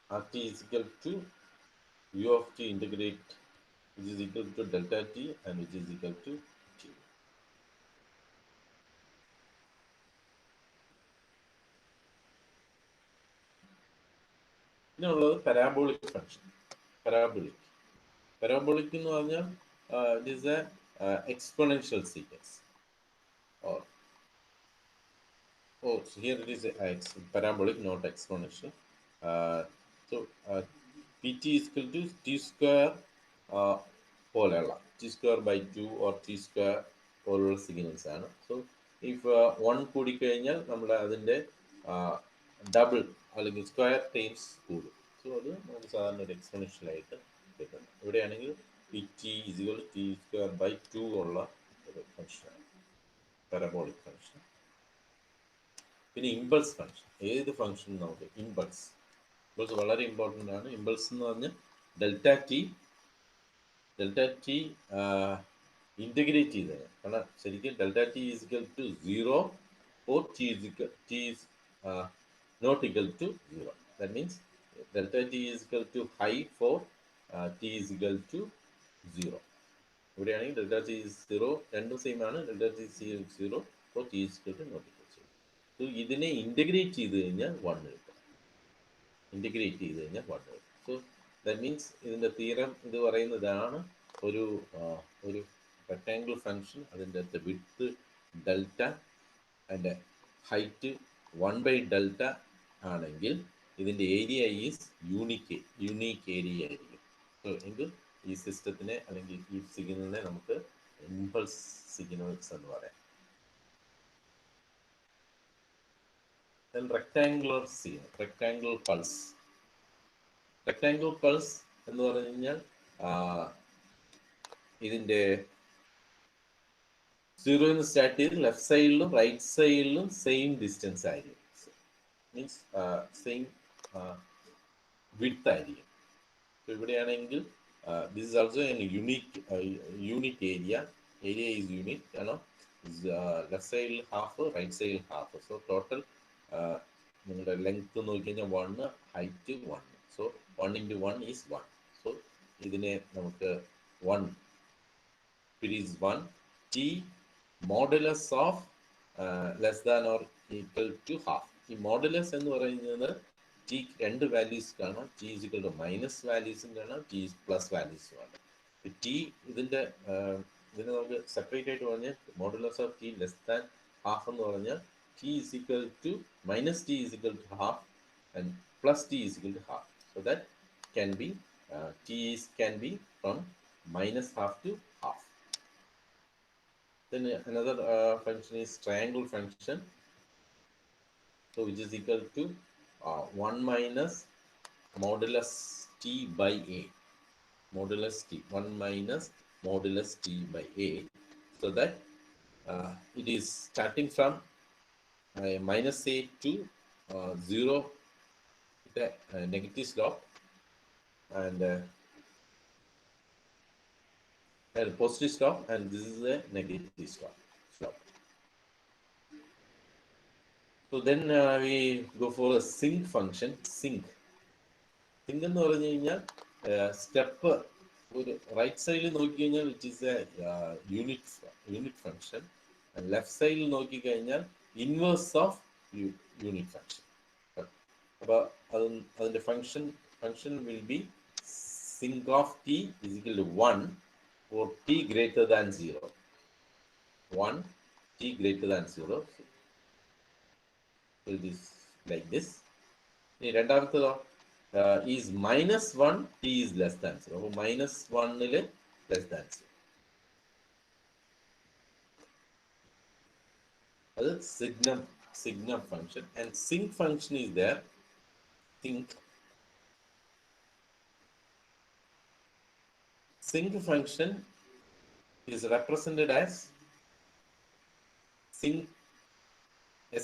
RT is equal to u of t integrate, which is equal to delta t and which is equal to t. ഇനിയുള്ളത് പാരാബോളിക് ഫംഗ്ഷൻ. പാരാബോളിക് എന്ന് പറഞ്ഞാൽ it is a exponential sequence. So here it is parabolic, not exponential. So pt is equal to t square പോലെയുള്ള t square by 2 or t square പോലുള്ള signals ആണ്. So if 1 കൂടിക്കഴിഞ്ഞാൽ നമ്മൾ അതിൻ്റെ double അല്ലെങ്കിൽ square times കൂടും. So അത് നമുക്ക് സാധാരണ ഒരു എക്സ്പൊണൻഷ്യൽ ആയിട്ട് കിട്ടുന്നു. ഇവിടെയാണെങ്കിൽ P T is equal T square by 2 ഉള്ള ഒരു ഫംഗ്ഷനാണ് പാരാബോളിക് ഫംഗ്ഷൻ. പിന്നെ ഇമ്പൾസ് ഫംഗ്ഷൻ. ഏത് ഫംഗ്ഷൻ നമുക്ക് ഇമ്പൾസ് വളരെ ഇമ്പോർട്ടൻ്റ് ആണ്. ഇമ്പൾസ് എന്ന് പറഞ്ഞാൽ ഡെൽറ്റ ടി ഇൻ്റഗ്രേറ്റ് ചെയ്തത്. കാരണം ശരിക്കും delta T is equal to 0 or t is not equal to 0. That means delta t is equal to high for t is equal to 0. ഇവിടെയാണെങ്കിൽ delta T is 0, രണ്ടും same ആണ്. Delta T 0 for t is equal to not equal to 0. So ഇതിനെ integrate ചെയ്ത് കഴിഞ്ഞാൽ 1 കിട്ടും. So that means ഇതിൻ്റെ തീരം ഇത് പറയുന്നതാണ് ഒരു റെക്ടാംഗിൾ ഫംഗ്ഷൻ. അതിൻ്റെ വിഡ്ത്ത് ഡെൽറ്റ, അതിൻ്റെ ഹൈറ്റ് 1/delta ആണെങ്കിൽ ഇതിൻ്റെ ഏരിയ ഈസ് യൂണീക്ക് ഏരിയ ആയിരിക്കും. സോ എങ്കിൽ ഈ സിസ്റ്റത്തിനെ അല്ലെങ്കിൽ ഈ സിഗ്നലിനെ നമുക്ക് ഇമ്പൾസ് സിഗ്നൽസ് എന്ന് പറയാം. റെക്ടാംഗുലർ സിഗ്നൽ, റെക്ടാംഗുലർ പൾസ് എന്ന് പറഞ്ഞു കഴിഞ്ഞാൽ ഇതിൻ്റെ 0 സ്റ്റാർട്ട് ചെയ്ത് ലെഫ്റ്റ് സൈഡിലും റൈറ്റ് സൈഡിലും സെയിം ഡിസ്റ്റൻസ് ആയിരിക്കും. മീൻസ് സെയിം വിഡ്ത്ത് ആയിരിക്കും. ഇവിടെയാണെങ്കിൽ this is also an unit area is unit. കാരണം ലെഫ്റ്റ് സൈഡിൽ ഹാഫ്, റൈറ്റ് സൈഡിൽ ഹാഫ്. സോ ടോട്ടൽ നിങ്ങളുടെ ലെങ്ത് നോക്കി കഴിഞ്ഞാൽ 1, ഹൈറ്റ് 1. So 1 × 1 is 1. സോ ഇതിനെ നമുക്ക് 1 is 1 t modulus of less than or equal to half. ഈ മോഡുലസ് എന്ന് പറയുന്നത് t t രണ്ട് വാല്യൂസ് കാണാം, t is equal to minus വാല്യൂസും കാണാം, t പ്ലസ് വാല്യൂസും ആണ്. t ഇതിന്റെ ഇതിനെ നമുക്ക് സെപ്പറേറ്റ് ആയിട്ട് പറഞ്ഞാൽ modulus of t less than half എന്ന് പറഞ്ഞാൽ t is equal to minus t is equal to half and plus t is equal to half. So that can be can be from minus half to half. Then another function is triangle function, so which is equal to 1 minus modulus t by a, modulus t, 1 minus modulus t by a, so that it is starting from minus a to 0 with a negative slope, and a positive slope, and this is a negative slope. So then we go for a sync function. Sync എന്ന് പറഞ്ഞു കഴിഞ്ഞാൽ step ഒരു right സൈഡിൽ നോക്കി കഴിഞ്ഞാൽ it is A unit function, left സൈഡിൽ നോക്കിക്കഴിഞ്ഞാൽ inverse of unit function. അപ്പോൾ അതിൻ്റെ function will be sync of t is equal to 1 for t greater than 0. 1 t greater than 0. So it is like this. രണ്ടാമത്തേതോ is minus 1 t is less than 0. അപ്പോൾ minus 1 less than 0. അത് signum function, and sync function is there. Sync function is represented as sync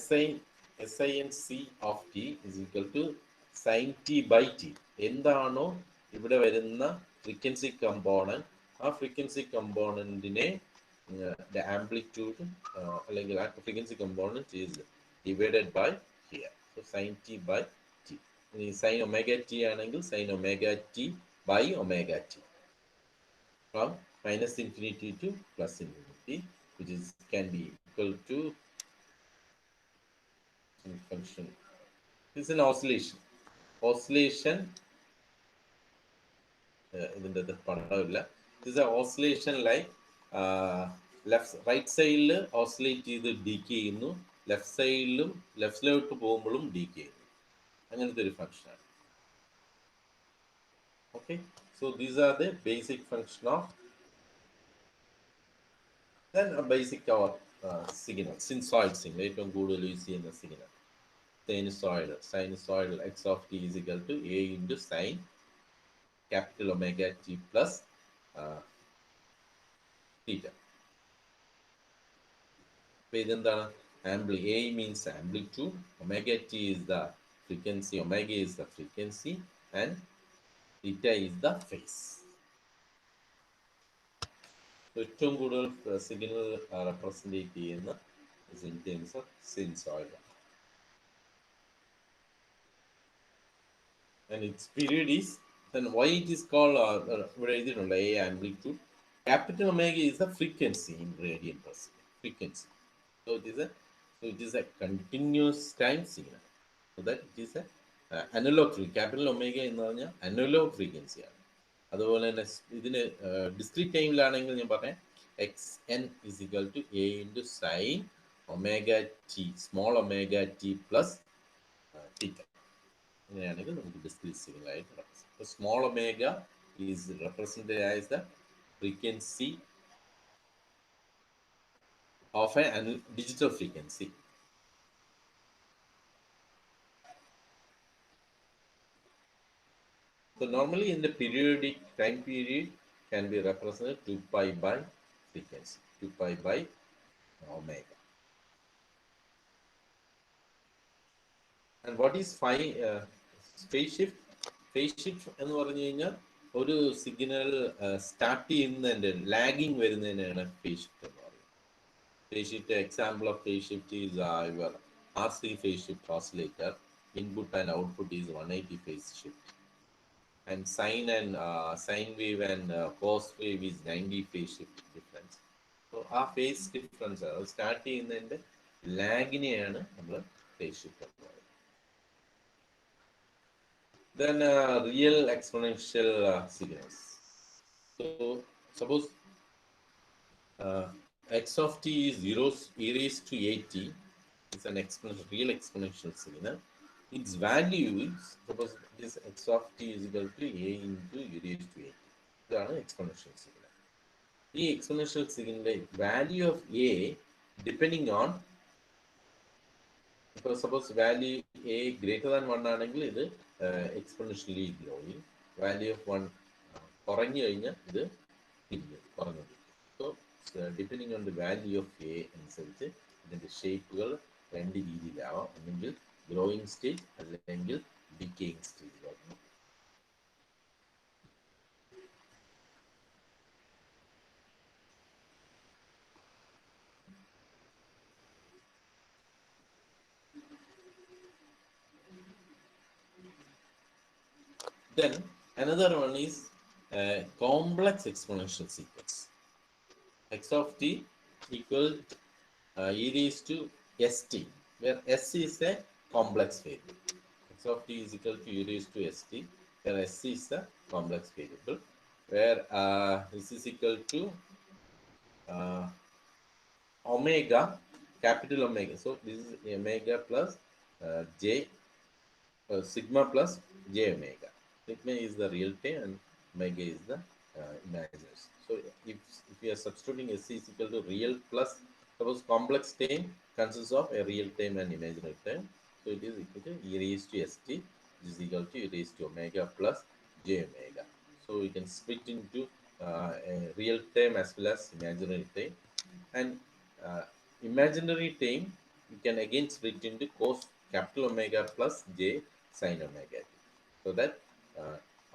sinc of t is equal to sin t by t. എന്താണോ ഇവിടെ വരുന്ന frequency component, ആ frequency കമ്പോണന്റിനെ the amplitude അല്ലെങ്കിൽ ആ frequency component is divided by here. So sin t by t. ഇനി sin omega t ആണെങ്കിൽ sin omega t by omega t, from minus infinity to plus infinity, which is can be equal to function. This is an oscillation. ഇതിൻ്റെ പടമില്ല. This is an oscillation like right സൈഡിൽ oscillate ചെയ്ത് decay ചെയ്യുന്നു, ലെഫ്റ്റിലോട്ട് പോകുമ്പോഴും ഡീക്ക് ചെയ്യുന്നു. അങ്ങനത്തെ ഒരു ഫംഗ്ഷനാണ്. Okay, so these are the basic function of then a basic our signal, sinusoid signal, ഏറ്റവും കൂടുതൽ യൂസ് ചെയ്യുന്ന signal sinusoidal x of t is equal to a into sin capital omega t plus theta. അപ്പോൾ ഇതെന്താണ്? A means amplitude, omega t is the frequency, omega is the frequency, and theta is the phase. ഏറ്റവും കൂടുതൽ signal represent ചെയ്യുന്ന in terms of sinusoid, and its period is, then why it is called ഇവിടെ എഴുതിയിട്ടുണ്ട് a amplitude. Capital omega is the frequency in radian per second, frequency. So it is a continuous time signal. So that it is a analog frequency. Capital omega എന്ന് പറഞ്ഞാൽ analog frequency ആണ്. അതുപോലെ തന്നെ ഇതിന് discrete ടൈമിലാണെങ്കിൽ ഞാൻ പറയാം xn is equal to a into sin omega t, small omega t plus theta. അങ്ങനെയാണെങ്കിൽ നമുക്ക് ഡിസ്ക്രീറ്റ് സിഗ്നൽ ആയിട്ട് represent. Small omega is represented as the frequency of A digital frequency. So normally in the periodic time period can be represented 2 pi by frequency, 2 pi by omega. And what is phase shift? Phase shift എന്ന് പറഞ്ഞു കഴിഞ്ഞാൽ ഒരു signal start ചെയ്യുന്നതിൻ്റെ lagging വരുന്നതിനാണ് phase shift എന്ന് പറയുന്നത്. Phase shift example of phase shift is your RC phase shift oscillator. Input and output is 180 phase shift. And sine wave and cos wave is 90 phase shift difference. So ആ phase difference start ചെയ്യുന്നതിൻ്റെ ലാഗിനെയാണ് നമ്മൾ phase shift എന്ന് പറയുന്നത്. Then real exponential sequence. So suppose x of t is 0 e raised to at. It's an real exponential signal. Its value is, suppose this x of t is equal to a into e raised to at. ഇതാണ് exponential signal. ഈ exponential signal value of a depending on, suppose value a greater than 1 ആണെങ്കിൽ ഇത് exponentially growing. Value of 1 കുറഞ്ഞു കഴിഞ്ഞാൽ ഇത് കുറഞ്ഞു. So depending on the value of a അനുസരിച്ച് ഇതിന്റെ ഷേപ്പുകൾ രണ്ട് രീതിയിലാവാം. ഒന്നെങ്കിൽ ഗ്രോയിങ് സ്റ്റേജ് അല്ലെങ്കിൽ decaying stage. Then another one is complex exponential sequence. X of t equal e raised to st, where s is a complex variable. X of t is equal to e raised to st, where s is a complex variable, where this is equal to omega, capital omega. So this is omega plus j, sigma plus j omega. Sigma is the real time and omega is the imaginary. So if we are substituting s is equal to real plus, suppose complex time consists of a real time and imaginary time. So it is equal to e raised to st, which is equal to e raised to omega plus j omega. So we can split into a real time as well as imaginary time. And imaginary time you can again split into cos capital omega plus j sin omega t. So that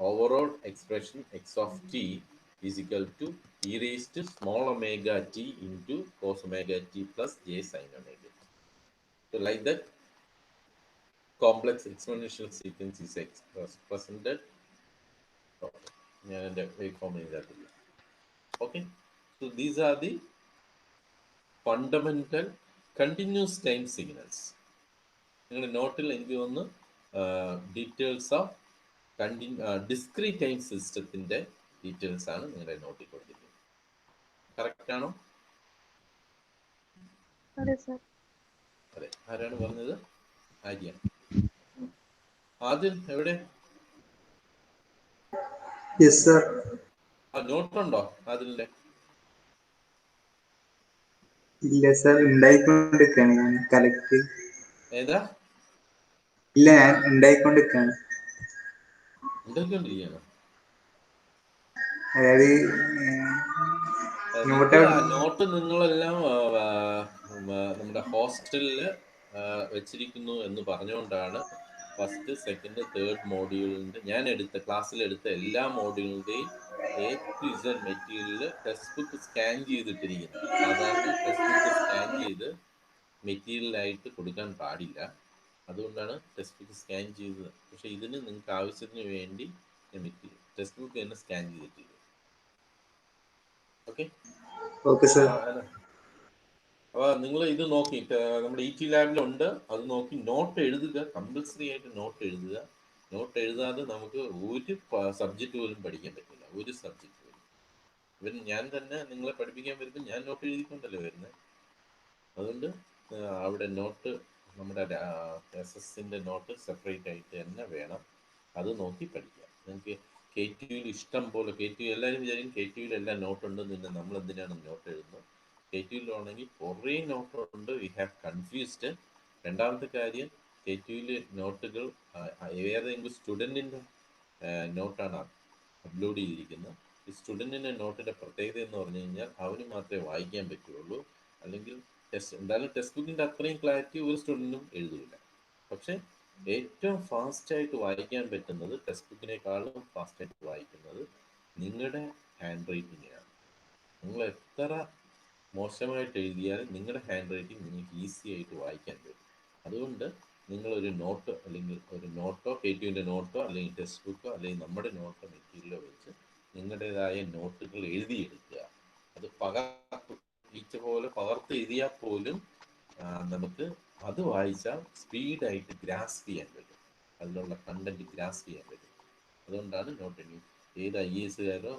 overall expression x of t is equal to e raised to small omega t into cos omega t plus j sin omega t. So like that, complex exponential sequence is presented. Okay, so these are the fundamental continuous time signals. നിങ്ങളുടെ നോട്ടിൽ എനിക്ക് തോന്നുന്നു details of discrete time സിസ്റ്റത്തിന്റെ details ആണ് നിങ്ങളുടെ നോട്ടിൽ കൊടുത്തിരിക്കുന്നത്. Correct ആണോ? അതെ സർ. അതെ. ആരാണ് പറഞ്ഞത്? ആര്യ. ആദ്യം എവിടെ? നോട്ടുണ്ടോ ആദിലിന്റെ? ഇല്ല സർ, ഉണ്ടായിക്കൊണ്ടിരിക്കുകയാണ് ഞാൻ കലക്ട്. ഏതാ? ഇല്ല, ഞാൻ ഉണ്ടായിക്കൊണ്ടിരിക്കുകയാണ്. അതായത് നോട്ട് നിങ്ങളെല്ലാം നമ്മുടെ ഹോസ്റ്റലില് വെച്ചിരിക്കുന്നു എന്ന് പറഞ്ഞുകൊണ്ടാണ് ഫസ്റ്റ് സെക്കൻഡ് തേർഡ് മോഡ്യൂളിന്റെ ഞാൻ ക്ലാസ്സിലെടുത്ത എല്ലാ മോഡ്യൂളിന്റെയും A to Z മെറ്റീരിയലിൽ ടെക്സ്റ്റ് ബുക്ക് സ്കാൻ ചെയ്തിട്ടിരിക്കുന്നത്. സാധാരണ ടെക്സ്റ്റ് ബുക്ക് സ്കാൻ ചെയ്ത് മെറ്റീരിയലായിട്ട് കൊടുക്കാൻ പാടില്ല. അതുകൊണ്ടാണ് ടെക്സ്റ്റ് ബുക്ക് സ്കാൻ ചെയ്തത്. പക്ഷെ ഇതിന് നിങ്ങൾക്ക് ആവശ്യത്തിന് വേണ്ടി ടെക്സ്റ്റ് ബുക്ക് തന്നെ സ്കാൻ ചെയ്തിട്ടില്ല. Okay sir. അപ്പോൾ നിങ്ങൾ ഇത് നോക്കി നമ്മുടെ ET ലാബിലുണ്ട്, അത് നോക്കി നോട്ട് എഴുതുക. കമ്പൽസറി ആയിട്ട് നോട്ട് എഴുതുക. നോട്ട് എഴുതാതെ നമുക്ക് ഒരു സബ്ജക്റ്റ് പോലും പഠിക്കാൻ പറ്റില്ല. ഒരു സബ്ജക്റ്റ് പോലും. ഇവൻ ഞാൻ തന്നെ നിങ്ങളെ പഠിപ്പിക്കാൻ വരുമ്പോൾ ഞാൻ നോട്ട് എഴുതിക്കൊണ്ടല്ലേ വരുന്നത്. അതുകൊണ്ട് അവിടെ നോട്ട് നമ്മുടെ SSന്റെ നോട്ട് സെപ്പറേറ്റ് ആയിട്ട് തന്നെ വേണം. അത് നോക്കി പഠിക്കാം. നിങ്ങൾക്ക് KTU ഇഷ്ടം പോലെ KTU എല്ലാവരും വിചാരിക്കും KTU എല്ലാം നോട്ടുണ്ടെന്ന്. തന്നെ നമ്മൾ എന്തിനാണ് നോട്ട് എഴുതുന്നത്? KTU ആണെങ്കിൽ കുറേ നോട്ടുണ്ട്. We have confused. രണ്ടാമത്തെ കാര്യം, KTU നോട്ടുകൾ ഏതെങ്കിലും സ്റ്റുഡൻറ്റിൻ്റെ നോട്ടാണ് അപ്ലോഡ് ചെയ്തിരിക്കുന്നത്. ഈ സ്റ്റുഡൻറ്റിൻ്റെ നോട്ടിൻ്റെ പ്രത്യേകത എന്ന് പറഞ്ഞു കഴിഞ്ഞാൽ അവന് മാത്രമേ വായിക്കാൻ പറ്റുള്ളൂ. അല്ലെങ്കിൽ എന്തായാലും ടെക്സ്റ്റ് ബുക്കിൻ്റെ അത്രയും ക്ലാരിറ്റി ഒരു സ്റ്റുഡൻറ്റും എഴുതില്ല. പക്ഷേ ഏറ്റവും ഫാസ്റ്റായിട്ട് വായിക്കാൻ പറ്റുന്നത്, ടെക്സ്റ്റ് ബുക്കിനേക്കാളും ഫാസ്റ്റായിട്ട് വായിക്കുന്നത് നിങ്ങളുടെ ഹാൻഡ് റൈറ്റിങ്ങിനാണ്. നിങ്ങൾ എത്ര മോശമായിട്ട് എഴുതിയാലും നിങ്ങളുടെ ഹാൻഡ് റൈറ്റിംഗ് നിങ്ങൾക്ക് ഈസി ആയിട്ട് വായിക്കാൻ പറ്റും. അതുകൊണ്ട് നിങ്ങളൊരു നോട്ട് അല്ലെങ്കിൽ ഒരു നോട്ടോ KTUവിൻ്റെ നോട്ടോ അല്ലെങ്കിൽ ടെക്സ്റ്റ് ബുക്കോ അല്ലെങ്കിൽ നമ്മുടെ നോട്ടോ മെറ്റീരിയലോ വെച്ച് നിങ്ങളുടേതായ നോട്ടുകൾ എഴുതിയെടുക്കുക. അത് ടീച്ചർ പോലെ പകർത്ത് എഴുതിയാൽ പോലും നമുക്ക് അത് വായിച്ചാൽ സ്പീഡായിട്ട് ഗ്രാസ്പ് ചെയ്യാൻ പറ്റും. അതിലുള്ള കണ്ടന്റ് ഗ്രാസ്പ് ചെയ്യാൻ പറ്റും. അതുകൊണ്ടാണ് നോട്ട് എഴുതി. ഏത് IASകാരോ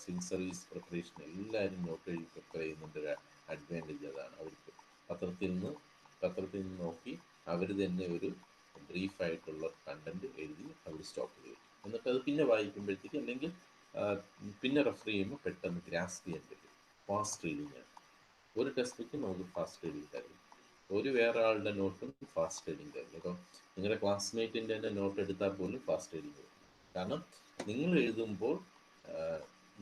സിവിൽ സർവീസ് പ്രിപ്പറേഷൻ എല്ലാവരും നോട്ട് എഴുതി പ്രിപ്പയർ ചെയ്യുന്നതിൻ്റെ ഒരു അഡ്വാൻറ്റേജ് അതാണ്. അവർക്ക് പത്രത്തിൽ നിന്ന് നോക്കി അവർ തന്നെ ഒരു ബ്രീഫായിട്ടുള്ള കണ്ടന്റ് എഴുതി അവർ സ്റ്റോപ്പ് ചെയ്യും. എന്നിട്ട് അത് പിന്നെ വായിക്കുമ്പോഴത്തേക്ക് അല്ലെങ്കിൽ പിന്നെ റെഫർ ചെയ്യുമ്പോൾ പെട്ടെന്ന് ഗ്രാസ്പ് ചെയ്യാൻ പറ്റും. ഫാസ്റ്റ് റീഡിങ് ആണ്. ഒരു ടെക്സ്റ്റ് ബുക്ക് നമുക്ക് ഫാസ്റ്റ് റീഡിങ് തരും, ഒരു വേറെ ആളുടെ നോട്ടും ഫാസ്റ്റ് റീഡിങ് തരും. ഇപ്പം നിങ്ങളുടെ ക്ലാസ്മേറ്റിൻ്റെ തന്നെ നോട്ട് എടുത്താൽ പോലും ഫാസ്റ്റ് റീഡിങ് തരും. കാരണം നിങ്ങൾ എഴുതുമ്പോൾ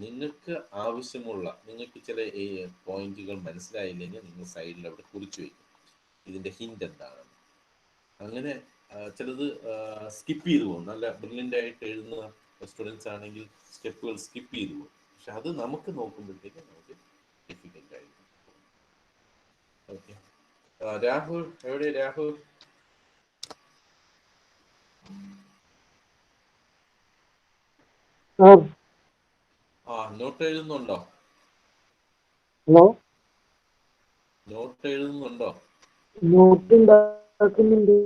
നിങ്ങൾക്ക് ആവശ്യമുള്ള, നിങ്ങൾക്ക് ചില പോയിന്റുകൾ മനസ്സിലായില്ലെങ്കിൽ നിങ്ങൾ സൈഡിൽ അവിടെ കുറിച്ച് വയ്ക്കും, ഇതിൻ്റെ ഹിന്റ് എന്താണ്. അങ്ങനെ ചിലത് സ്കിപ്പ് ചെയ്തു പോകും. നല്ല ബ്രില്യൻ്റ് ആയിട്ട് എഴുതുന്ന സ്റ്റുഡൻസ് ആണെങ്കിൽ സ്റ്റെപ്പുകൾ സ്കിപ്പ് ചെയ്തു പോകും. പക്ഷെ അത് നമുക്ക് നോക്കുമ്പോഴത്തേക്ക് നമുക്ക് ഡിഫിക്കൽട്ട് ആയിരിക്കും. ഓക്കെ, രാഹുൽ എവിടെ? രാഹുൽ നോട്ട് എഴുതുന്നുണ്ടോ? ഹലോ, നോട്ട് എഴുതുന്നുണ്ടോ? നോട്ട് ഉണ്ടാക്കുന്നുണ്ട്.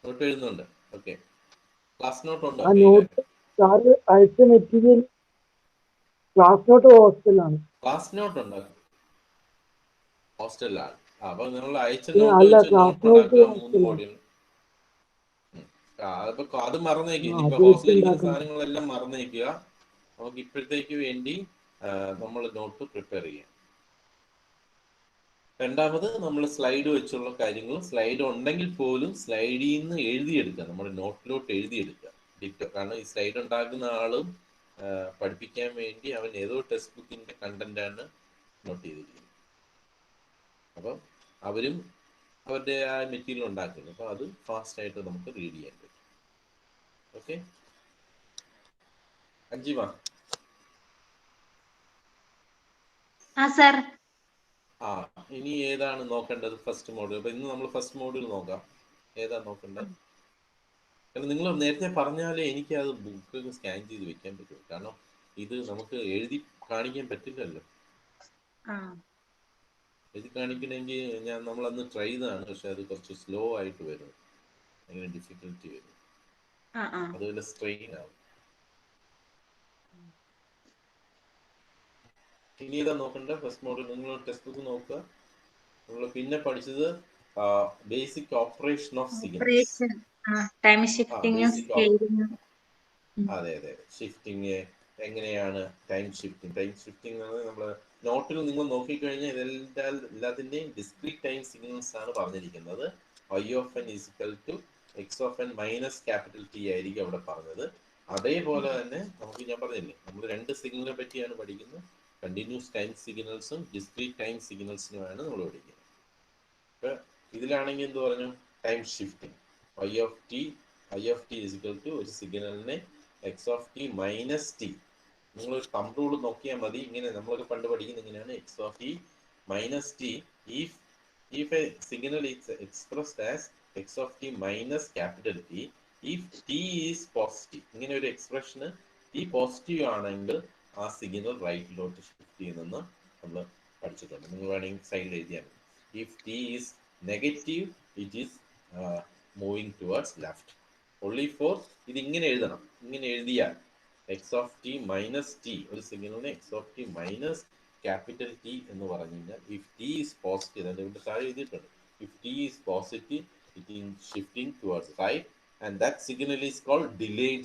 നോട്ട് എഴുതുന്നുണ്ട്. ഓക്കെ, ക്ലാസ് നോട്ട് ഉണ്ടോ ആ കയ്യില്? നോട്ട് സാറ് അയച്ച മെറ്റീരിയൽ ക്ലാസ് നോട്ട് ഹോസ്റ്റലാണ്. ക്ലാസ് നോട്ട് ഉണ്ടോ? ഹോസ്റ്റലിലാണ്. അപ്പൊ നിങ്ങൾ അയച്ച നോട്ട് അല്ല, വെച്ച് ക്ലാസ് നോട്ട് നോട്ട് ഉണ്ടാക്കുക 3 ഹോസ്റ്റലാണ്. മോഡ്യൂൾ. അതിപ്പോ അത് മറന്നേക്കുക. ഇനിയിപ്പോ അത് വെച്ച് ഹോസ്റ്റലിരിക്കുന്ന ഉണ്ടാക്കണം. സാധനങ്ങളെല്ലാം മറന്നേക്കുക. നമുക്ക് ഇപ്പോഴത്തേക്ക് വേണ്ടി നമ്മൾ നോട്ട് പ്രിപ്പയർ ചെയ്യാം. രണ്ടാമത് നമ്മൾ സ്ലൈഡ് വെച്ചുള്ള കാര്യങ്ങൾ, സ്ലൈഡ് ഉണ്ടെങ്കിൽ പോലും സ്ലൈഡിൽ നിന്ന് എഴുതിയെടുക്കുക, നമ്മുടെ നോട്ടിലോട്ട് എഴുതിയെടുക്കുക ഡിറ്റോ. കാരണം ഈ സ്ലൈഡ് ഉണ്ടാക്കുന്ന ആളും പഠിപ്പിക്കാൻ വേണ്ടി അവൻ ഏതോ ടെക്സ്റ്റ് ബുക്കിന്റെ കണ്ടന്റാണ് നോട്ട് ചെയ്തിരിക്കുന്നത്. അപ്പം അവരും അവരുടെ ആ മെറ്റീരിയൽ ഉണ്ടാക്കുന്നു. അപ്പോൾ അത് ഫാസ്റ്റ് ആയിട്ട് നമുക്ക് റീഡ് ചെയ്യാൻ പറ്റും. ഓക്കെ, അഞ്ജിമ. സർ. ഇനി ഏതാണ് നോക്കേണ്ടത്? First module. അപ്പൊ ഇന്ന് നമ്മൾ ഫസ്റ്റ് മോഡ്യൂൾ നോക്കാം. ഏതാ നോക്കേണ്ടത്? കാരണം നിങ്ങൾ നേരത്തെ പറഞ്ഞാലേ എനിക്ക് അത് ബുക്ക് സ്കാൻ ചെയ്ത് വെക്കാൻ പറ്റും. കാരണം ഇത് നമുക്ക് എഴുതി കാണിക്കാൻ പറ്റില്ലല്ലോ. എഴുതി കാണിക്കണമെങ്കിൽ നമ്മൾ അന്ന് ട്രൈ ചെയ്തതാണ്. പക്ഷെ അത് കുറച്ച് സ്ലോ ആയിട്ട് വരും, അങ്ങനെ ഡിഫിക്കൽറ്റി വരും, അതുപോലെ സ്ട്രെയിൻ ആവും. ഇനി ഏതാ നോക്കണ്ട? ഫസ്റ്റ് മോഡൽ നിങ്ങൾ ടെക്സ്റ്റ് ബുക്ക് നോക്കുക. നമ്മൾ പിന്നെ പഠിച്ചത് ബേസിക് ഓപ്പറേഷൻ ഓഫ് സിഗ്നൽസ്. അതെ, ഷിഫ്റ്റിങ് എങ്ങനെയാണ്, ടൈം ഷിഫ്റ്റിംഗ് എന്ന് പറഞ്ഞാൽ നമ്മൾ നോട്ടിൽ നിങ്ങൾ നോക്കിക്കഴിഞ്ഞാൽ എല്ലാത്തിൻ്റെയും ഡിസ്ക്രീറ്റ് ടൈം സിഗ്നൽസ് ആണ് പറഞ്ഞിരിക്കുന്നത്. y(n) = x(n) minus capital T ആയിരിക്കും അവിടെ പറഞ്ഞത്. അതേപോലെ തന്നെ നമുക്ക് ഞാൻ പറഞ്ഞില്ലേ, നമ്മൾ രണ്ട് സിഗ്നലിനെ പറ്റിയാണ് പഠിക്കുന്നത്. കണ്ടിന്യൂസ് ടൈം സിഗ്നൽസും ഡിസ്ക്രീറ്റ് ടൈം സിഗ്നൽസിനുമാണ് നമ്മൾ പഠിക്കുന്നത്. ഇപ്പൊ ഇതിലാണെങ്കിൽ എന്ത് പറഞ്ഞു? Time shifting. I(t) ഒരു സിഗ്നലിനെ x(t) മൈനസ് ടി. നിങ്ങൾ തമ്പ് റൂൾ നോക്കിയാൽ മതി. ഇങ്ങനെ നമ്മളൊക്കെ പണ്ട് പഠിക്കുന്നത് ഇങ്ങനെയാണ്: x(t) minus T if a signal is expressed as x(t) minus capital T if t is positive. ഇങ്ങനെ ഒരു എക്സ്പ്രഷന് t പോസിറ്റീവ് ആണെങ്കിൽ ആ സിഗ്നൽ റൈറ്റിലോട്ട് ഷിഫ്റ്റ് ചെയ്യുന്നെന്ന് നമ്മൾ പഠിച്ചിട്ടുണ്ട്. നിങ്ങൾ വേണമെങ്കിൽ സൈഡിൽ എഴുതിയാൽ മതി. if t is negative it is moving towards left. only for ഇത് ഇങ്ങനെ എഴുതണം. ഇങ്ങനെ എഴുതിയാൽ x(t) മൈനസ് ടി, ഒരു സിഗ്നലിനെ x(t) മൈനസ് ക്യാപിറ്റൽ T എന്ന് പറഞ്ഞു കഴിഞ്ഞാൽ if t is positive, അതിന്റെ ഇവിടെ താഴെ എഴുതിയിട്ടുണ്ട്, if t is positive it is shifting towards right and that signal is called delayed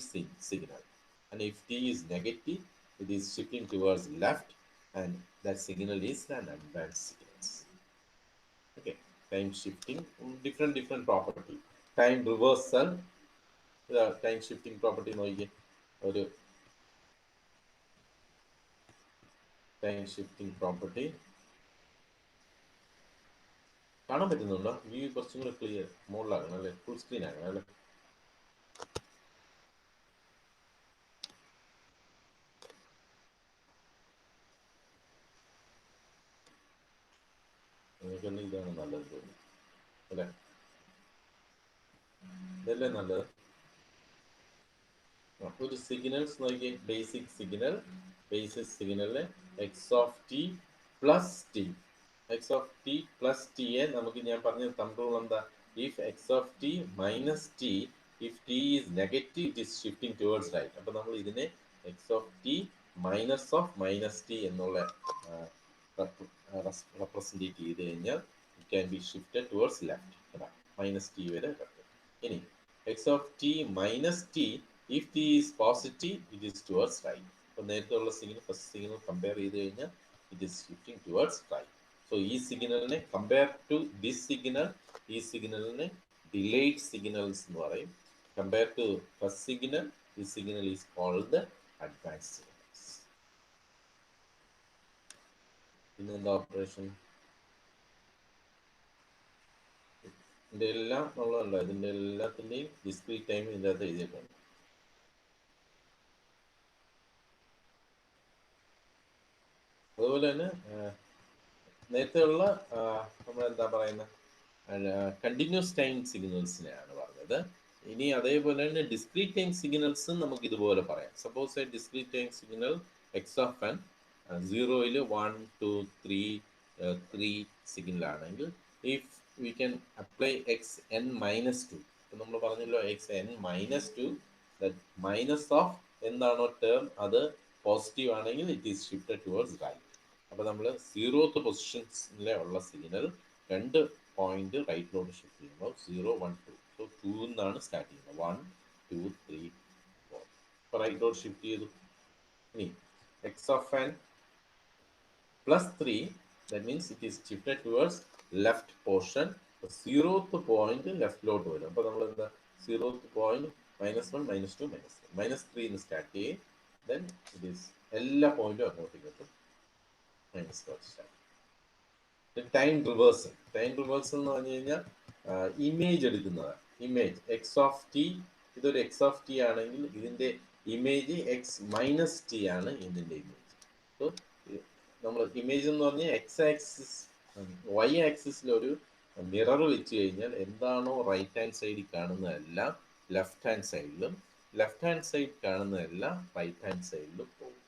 signal, and if t is negative it is shifting towards left and that signal is an advanced signal. Okay, time shifting, different property. Time reversal, time shifting property നോക്കിയേ. ഒരു time shifting property കാണാൻ പറ്റുന്നുണ്ടോ? View കുറച്ചും കൂടെ clear മുകളിലാകണം അല്ലേ? Full screen ആകണം അല്ലേ? എനിക്കൊന്നും ഇതാണ് നല്ലത് തോന്നുന്നു അല്ലേ? ഇതല്ലേ നല്ലത്? ഒരു സിഗ്നൽസ് നോക്കിയേ. ബേസിക് സിഗ്നലിലെ x(t) plus t. X of t plus t a നമുക്ക് ഞാൻ പറഞ്ഞ തമ്പ് റൂൾ എന്താ? If x of T minus t, if T is negative it is shifting towards right. അപ്പോൾ നമ്മൾ ഇതിനെ x of T minus t എന്നുള്ള represent ചെയ്ത് കഴിഞ്ഞാൽ it can be shifted towards left. Minus t വരെ കിട്ടും. ഇനി x of T minus t, if T is positive it is towards right. അപ്പോൾ നേരത്തെ ഉള്ള സിഗ്നൽ ഫസ്റ്റ് സിഗ്നൽ കമ്പയർ ചെയ്ത് കഴിഞ്ഞാൽ it is shifting towards right. So ഈ സിഗ്നലിനെ കമ്പയർ ടു ദിസ് സിഗ്നൽ, ഈ സിഗ്നലിനെ ഡിലേഡ് സിഗ്നൽസ് എന്ന് പറയും. കമ്പയർ ടു ഫസ്റ്റ് സിഗ്നൽ, ഈ signal is called advance signals. പിന്നെന്താ ഓപ്പറേഷൻ? ഇതിൻ്റെ എല്ലാം ഉള്ളതല്ല, ഇതിൻ്റെ എല്ലാത്തിൻ്റെയും ഡിസ്ക്രീറ്റ് ടൈം ഇതിൻ്റെ അകത്ത് എഴുതിയിട്ടുണ്ട്. അതുപോലെ തന്നെ നേരത്തെയുള്ള നമ്മളെന്താ പറയുന്നത്, കണ്ടിന്യൂസ് ടൈം സിഗ്നൽസിനെയാണ് പറഞ്ഞത്. ഇനി അതേപോലെ തന്നെ ഡിസ്ക്രീറ്റ് ടൈം സിഗ്നൽസും നമുക്ക് ഇതുപോലെ പറയാം. Suppose a discrete time signal x of n 0-ൽ 1 2 3 3 സിഗ്നലാണെങ്കിൽ if we can apply x N minus 2. ഇപ്പം നമ്മൾ പറഞ്ഞല്ലോ x N minus 2, that minus of എന്താണോ ടേം അത് പോസിറ്റീവ് ആണെങ്കിൽ it is shifted towards right. അപ്പോൾ നമ്മൾ 0th പൊസിഷൻസിലെ ഉള്ള സിഗ്നൽ 2 പോയിന്റ് റൈറ്റിലോട്ട് ഷിഫ്റ്റ് ചെയ്യുമ്പോൾ 0 1 2. സോ 2 എന്നാണ് സ്റ്റാർട്ട് ചെയ്യുന്നത്. 1 2 3 4. അപ്പോൾ റൈറ്റിലോട്ട് ഷിഫ്റ്റ് ചെയ്തു. ഇനി x of n plus 3, that means it is shifted towards left portion. 0th point ലെഫ്റ്റിലോട്ട് വരും. അപ്പോൾ നമ്മൾ എന്താ 0th പോയിന്റ് -1 -2 -3 എന്ന് സ്റ്റാർട്ട് ചെയ്യും. ദെൻ ഇറ്റ് ഈസ് എല്ലാ പോയിന്റും അങ്ങോട്ടേക്ക് എത്തും. Time reversal. ടൈം റിവേഴ്സൽ എന്ന് പറഞ്ഞു കഴിഞ്ഞാൽ ഇമേജ് എടുക്കുന്നതാണ്. ഇമേജ് എക്സ് ഓഫ് ടി, ഇതൊരു എക്സ് ഓഫ് ടി ആണെങ്കിൽ ഇതിൻ്റെ ഇമേജ് എക്സ് മൈനസ് ടി ആണ് ഇതിൻ്റെ ഇമേജ്. സോ നമ്മൾ ഇമേജ് എന്ന് പറഞ്ഞാൽ എക്സ് ആക്സിസ് വൈ ആക്സിസിൽ ഒരു മിറർ വെച്ച് കഴിഞ്ഞാൽ എന്താണോ റൈറ്റ് ഹാൻഡ് സൈഡിൽ കാണുന്നതെല്ലാം ലെഫ്റ്റ് ഹാൻഡ് സൈഡിലും, ലെഫ്റ്റ് ഹാൻഡ് സൈഡ് കാണുന്നതെല്ലാം റൈറ്റ് ഹാൻഡ് സൈഡിലും പോകും.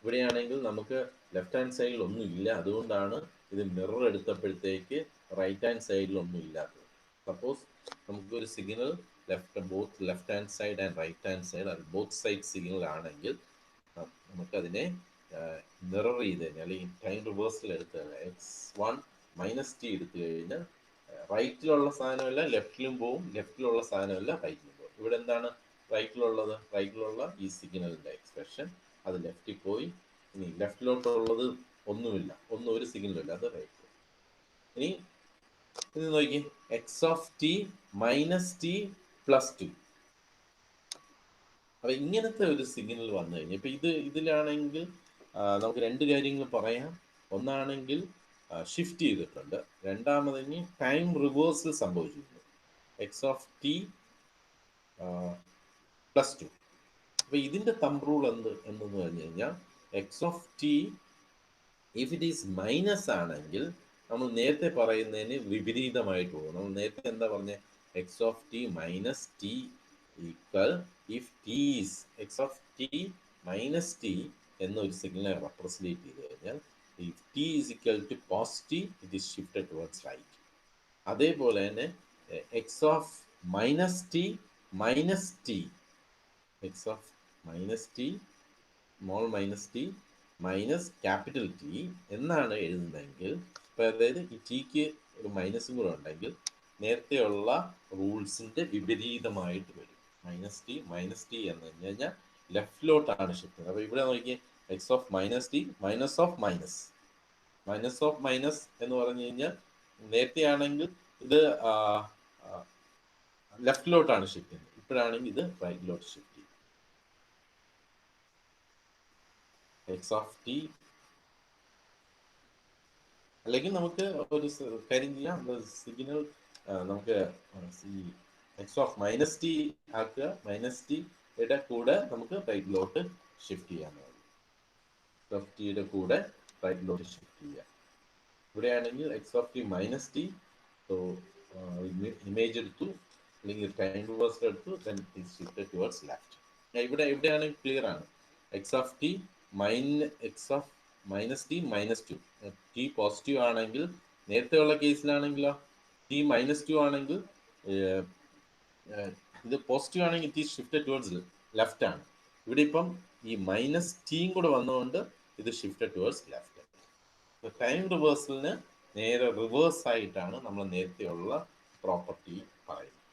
ഇവിടെയാണെങ്കിൽ നമുക്ക് ലെഫ്റ്റ് ഹാൻഡ് സൈഡിൽ ഒന്നും ഇല്ല. അതുകൊണ്ടാണ് ഇത് മിറർ എടുത്തപ്പോഴത്തേക്ക് റൈറ്റ് ഹാൻഡ് സൈഡിൽ ഒന്നും ഇല്ലാത്തത്. സപ്പോസ് നമുക്കൊരു signal both left hand side and right hand side അത് ബോത്ത് സൈഡ് സിഗ്നൽ ആണെങ്കിൽ നമുക്കതിനെ മിറർ ചെയ്ത് കഴിഞ്ഞാൽ അല്ലെങ്കിൽ ടൈം റിവേഴ്സൽ എടുത്ത് കഴിഞ്ഞാൽ x1 മൈനസ് ടി എടുത്തു കഴിഞ്ഞാൽ റൈറ്റിലുള്ള സാധനമല്ല ലെഫ്റ്റിലും പോവും, ലെഫ്റ്റിലുള്ള സാധനമല്ല റൈറ്റിലും പോകും. ഇവിടെ എന്താണ് റൈറ്റിലുള്ളത്? റൈറ്റിലുള്ള ഈ സിഗ്നലിൻ്റെ എക്സ്പ്രഷൻ അത് ലെഫ്റ്റിൽ പോയി. ഇനി ലെഫ്റ്റിലോട്ടുള്ളത് ഒന്നുമില്ല, ഒരു സിഗ്നലില്ല, അത് റൈറ്റ്. ഇനി ഇത് നോക്കി X of T minus T plus 2. അപ്പം ഇങ്ങനത്തെ ഒരു സിഗ്നൽ വന്നു കഴിഞ്ഞാൽ ഇപ്പം ഇതിലാണെങ്കിൽ നമുക്ക് രണ്ട് കാര്യങ്ങൾ പറയാം. ഒന്നാണെങ്കിൽ ഷിഫ്റ്റ് ചെയ്തിട്ടുണ്ട്, രണ്ടാമതിന് ടൈം റിവേഴ്സൽ സംഭവിച്ചിട്ടുണ്ട്. X of t plus 2. അപ്പോൾ ഇതിൻ്റെ തമ്പ് റൂൾ എന്തെന്ന് പറഞ്ഞു കഴിഞ്ഞാൽ X of T if it is minus ആണെങ്കിൽ നമ്മൾ നേരത്തെ പറയുന്നതിന് വിപരീതമായിട്ട് പോകും. നമ്മൾ നേരത്തെ എന്താ പറഞ്ഞത്? X of T minus T equal if T is X of T minus T എന്നൊരു സിഗ്നൽ റെപ്രസെൻറ്റേറ്റ് ചെയ്ത് കഴിഞ്ഞാൽ if T is equal to positive it is shifted towards right. അതേപോലെ തന്നെ X of minus T X of minus T small minus T minus capital T എന്നാണ് എഴുതുന്നതെങ്കിൽ, ഇപ്പോൾ അതായത് ഈ ടിക്ക് ഒരു മൈനസും കൂടെ ഉണ്ടെങ്കിൽ നേരത്തെയുള്ള റൂൾസിൻ്റെ വിപരീതമായിട്ട് വരും. മൈനസ് ടി എന്ന് പറഞ്ഞു കഴിഞ്ഞാൽ ലെഫ്റ്റിലോട്ടാണ് ഷിഫ്റ്റ് ചെയ്യുന്നത്. അപ്പോൾ ഇവിടെ നോക്കിയേ X of minus T minus of minus എന്ന് പറഞ്ഞു കഴിഞ്ഞാൽ നേരത്തെ ആണെങ്കിൽ ഇത് ലെഫ്റ്റിലോട്ടാണ് ഷിഫ്റ്റ് ചെയ്യുന്നത്, ഇപ്പോഴാണെങ്കിൽ ഇത് റൈറ്റിലോട്ട് ഷിഫ്റ്റ് ചെയ്യും. എക്സ് ഓഫ് ടി അല്ലെങ്കിൽ നമുക്ക് ഒരു കാര്യം ചെയ്യാം, സിഗ്നൽ നമുക്ക് എക്സ് ഓഫ് മൈനസ് ടി ആക്കുക, മൈനസ് ടിയുടെ കൂടെ നമുക്ക് റൈറ്റിലോട്ട് ഷിഫ്റ്റ് ചെയ്യാൻ മതി. എക്സ് ഓഫ് ടിയുടെ കൂടെ റൈറ്റിലോട്ട് ഷിഫ്റ്റ് ചെയ്യാം. ഇവിടെയാണെങ്കിൽ X of T minus T, so image എടുത്തു അല്ലെങ്കിൽ ടൈം റിവേഴ്സൽ എടുത്തു, then it shifted towards left. ഇവിടെയാണെങ്കിൽ ക്ലിയർ ആണ്. X of T -t -2. t positive ആണെങ്കിൽ, നേരത്തെയുള്ള കേസിലാണെങ്കിലോ t-2 ആണെങ്കിൽ ഇത് പോസിറ്റീവ് ആണെങ്കിൽ it is shifted towards left ആണ്. ഇവിടെ ഇപ്പം ഈ -t കൂടെ വന്നുകൊണ്ട് ഇത് ഷിഫ്റ്റഡ് ടുവേർഡ്സ് ലെഫ്റ്റ്. ടൈം റിവേഴ്സലിന് നേരെ റിവേഴ്സ് ആയിട്ടാണ് നമ്മൾ നേരത്തെയുള്ള പ്രോപ്പർട്ടി പറയുന്നത്,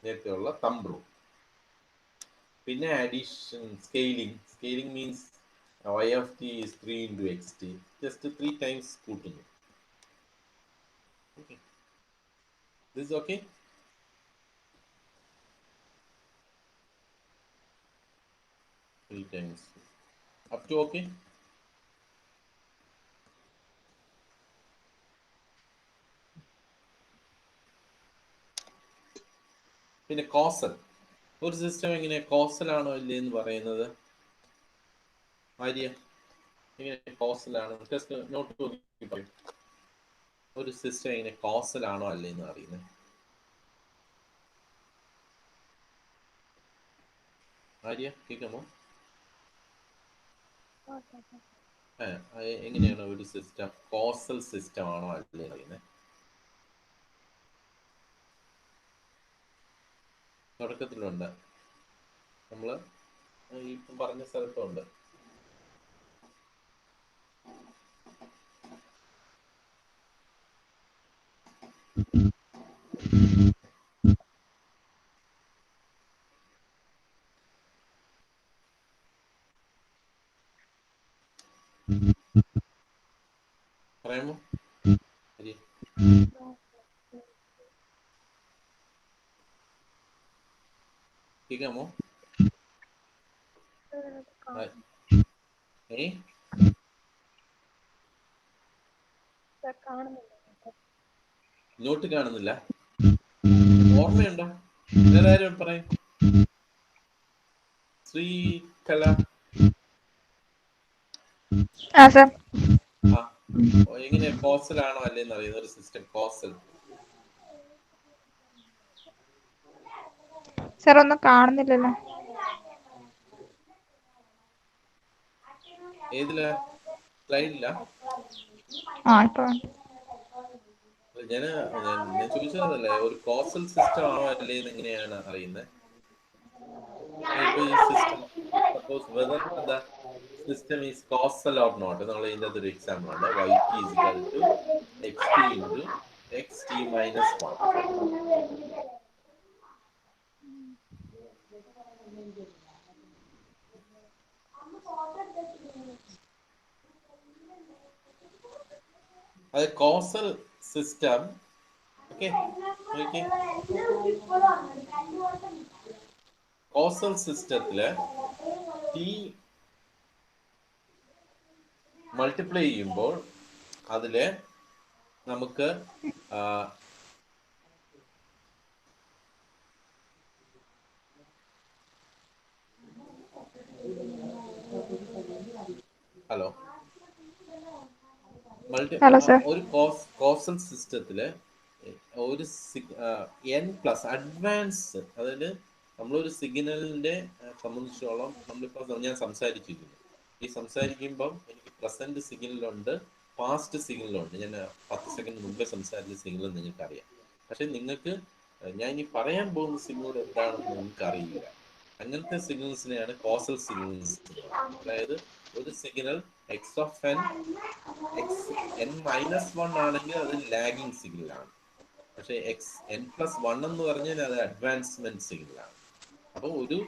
നേരത്തെയുള്ള തമ്പ് റൂൾ. പിന്നെ addition, scaling means y of t is 3 into xt, just 3 times കൂട്ടുന്നു. Okay, this is okay. 3 times up to okay. പിന്നെ കോസൽ, ഒരു സിസ്റ്റം എങ്ങനെ കോസൽ ആണോ ഇല്ലേ എന്ന് പറയുന്നത് ആര്യ, എങ്ങനെ കോസൽ ആണോ? ജസ്റ്റ് നോട്ട് പറയും, ഒരു സിസ്റ്റം എങ്ങനെ കോസൽ ആണോ അല്ലേ എന്ന് അറിയുന്നത് ആര്യ, കേൾക്കാമോ? എങ്ങനെയാണ് ഒരു സിസ്റ്റം കോസൽ സിസ്റ്റം ആണോ അല്ലേ അറിയുന്നത്? തുടക്കത്തിലുണ്ട്, നമ്മൾ ഇപ്പം പറഞ്ഞ സ്ഥലത്തുണ്ട്. പറയാമോ? കേൾക്കാമോ? നോട്ട് കാണുന്നില്ല, ഓർമ്മയുണ്ടോ? വേറെ ആരും പറയും. ശ്രീകല, എങ്ങനെ കോസൽ ആണോ അല്ലേന്ന് അറിയുന്ന ഒരു സിസ്റ്റം കോസൽ? സാർ ഒന്നും കാണുന്നില്ലല്ലോ. ഏതില സ്ലൈഡില്ല? ഞാൻ ചോദിച്ചതല്ലേ, ഒരു കോസൽ സിസ്റ്റം ആണോ അല്ലേന്ന് എങ്ങനെയാണ് അറിയുന്നത്? ഇപ്പൊ ഈ system suppose whether the system is causal or not എന്നുള്ള ഇതിൻ്റെ ഒരു എക്സാമ്പിൾ ഉണ്ട്. yt is equal to xt into xt minus 1. അത് കോസൽ സിസ്റ്റം. ഓക്കെ, കോസൽ സിസ്റ്റത്തില് t മൾട്ടിപ്ലൈ ചെയ്യുമ്പോൾ അതില് നമുക്ക് ഒരു കോസൽ സിസ്റ്റത്തില് ഒരു n പ്ലസ് അഡ്വാൻസ്, അതായത് നമ്മളൊരു സിഗ്നലിന്റെ സംബന്ധിച്ചോളം നമ്മളിപ്പോൾ ഞാൻ സംസാരിച്ചിരിക്കുന്നു. ഈ സംസാരിക്കുമ്പം എനിക്ക് പ്രസന്റ് സിഗ്നലുണ്ട്, പാസ്റ്റ് സിഗ്നലുണ്ട്. ഞാൻ 10 സെക്കൻഡ് മുമ്പേ സംസാരിച്ച സിഗ്നൽ നിങ്ങൾക്ക് അറിയാം. പക്ഷെ നിങ്ങൾക്ക് ഞാൻ ഈ പറയാൻ പോകുന്ന സിഗ്നൽ എന്താണെന്ന് നിങ്ങൾക്ക് അറിയില്ല. അങ്ങനത്തെ സിഗ്നൽസിനെയാണ് കോസൽ സിഗ്നൽസ് എന്ന് പറയുന്നത്. അതായത് ഒരു signal x of N n-1 ആണെങ്കിൽ അത് ലാഗിങ് സിഗ്നലാണ്. പക്ഷെ n+1 എന്ന് പറഞ്ഞാൽ അത് അഡ്വാൻസ്മെന്റ് സിഗ്നലാണ്. അപ്പോൾ ഒരു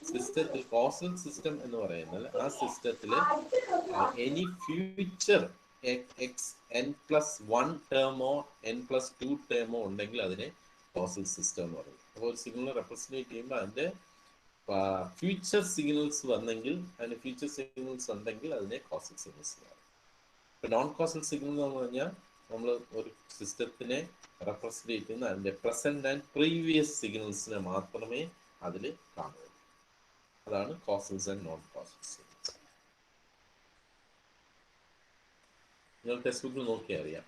സിസ്റ്റത്തിൽ കോസൽ സിസ്റ്റം എന്ന് പറയുന്നത് ആ സിസ്റ്റത്തില് എനി ഫ്യൂച്ചർ n+1 ടേമോ n+2 ടേമോ ഉണ്ടെങ്കിൽ അതിനെ കോസൽ സിസ്റ്റം എന്ന് പറയും. അപ്പോൾ ഒരു സിഗ്നൽ റെപ്രസെന്റ് ചെയ്യുമ്പോൾ അതിന്റെ ഫ്യൂച്ചർ സിഗ്നൽസ് വന്നെങ്കിൽ, അതിന് ഫ്യൂച്ചർ സിഗ്നൽസ് ഉണ്ടെങ്കിൽ അതിനെ കോസൽ സിഗ്നൽസ് എന്ന് പറയും. ഇപ്പൊ നോൺ കോസൽ സിഗ്നൽ എന്ന് പറഞ്ഞാൽ നമ്മൾ ഒരു സിസ്റ്റത്തിനെ റെപ്രസെന്റ് ചെയ്യുന്ന അതിന്റെ പ്രസന്റ് ആൻഡ് പ്രീവിയസ് സിഗ്നൽസിനെ മാത്രമേ അതിൽ കാണുള്ളൂ. അതാണ് causals and non causal signals. നിങ്ങൾ ടെക്സ്റ്റ് ബുക്കിൽ നോക്കിയാൽ അറിയാം.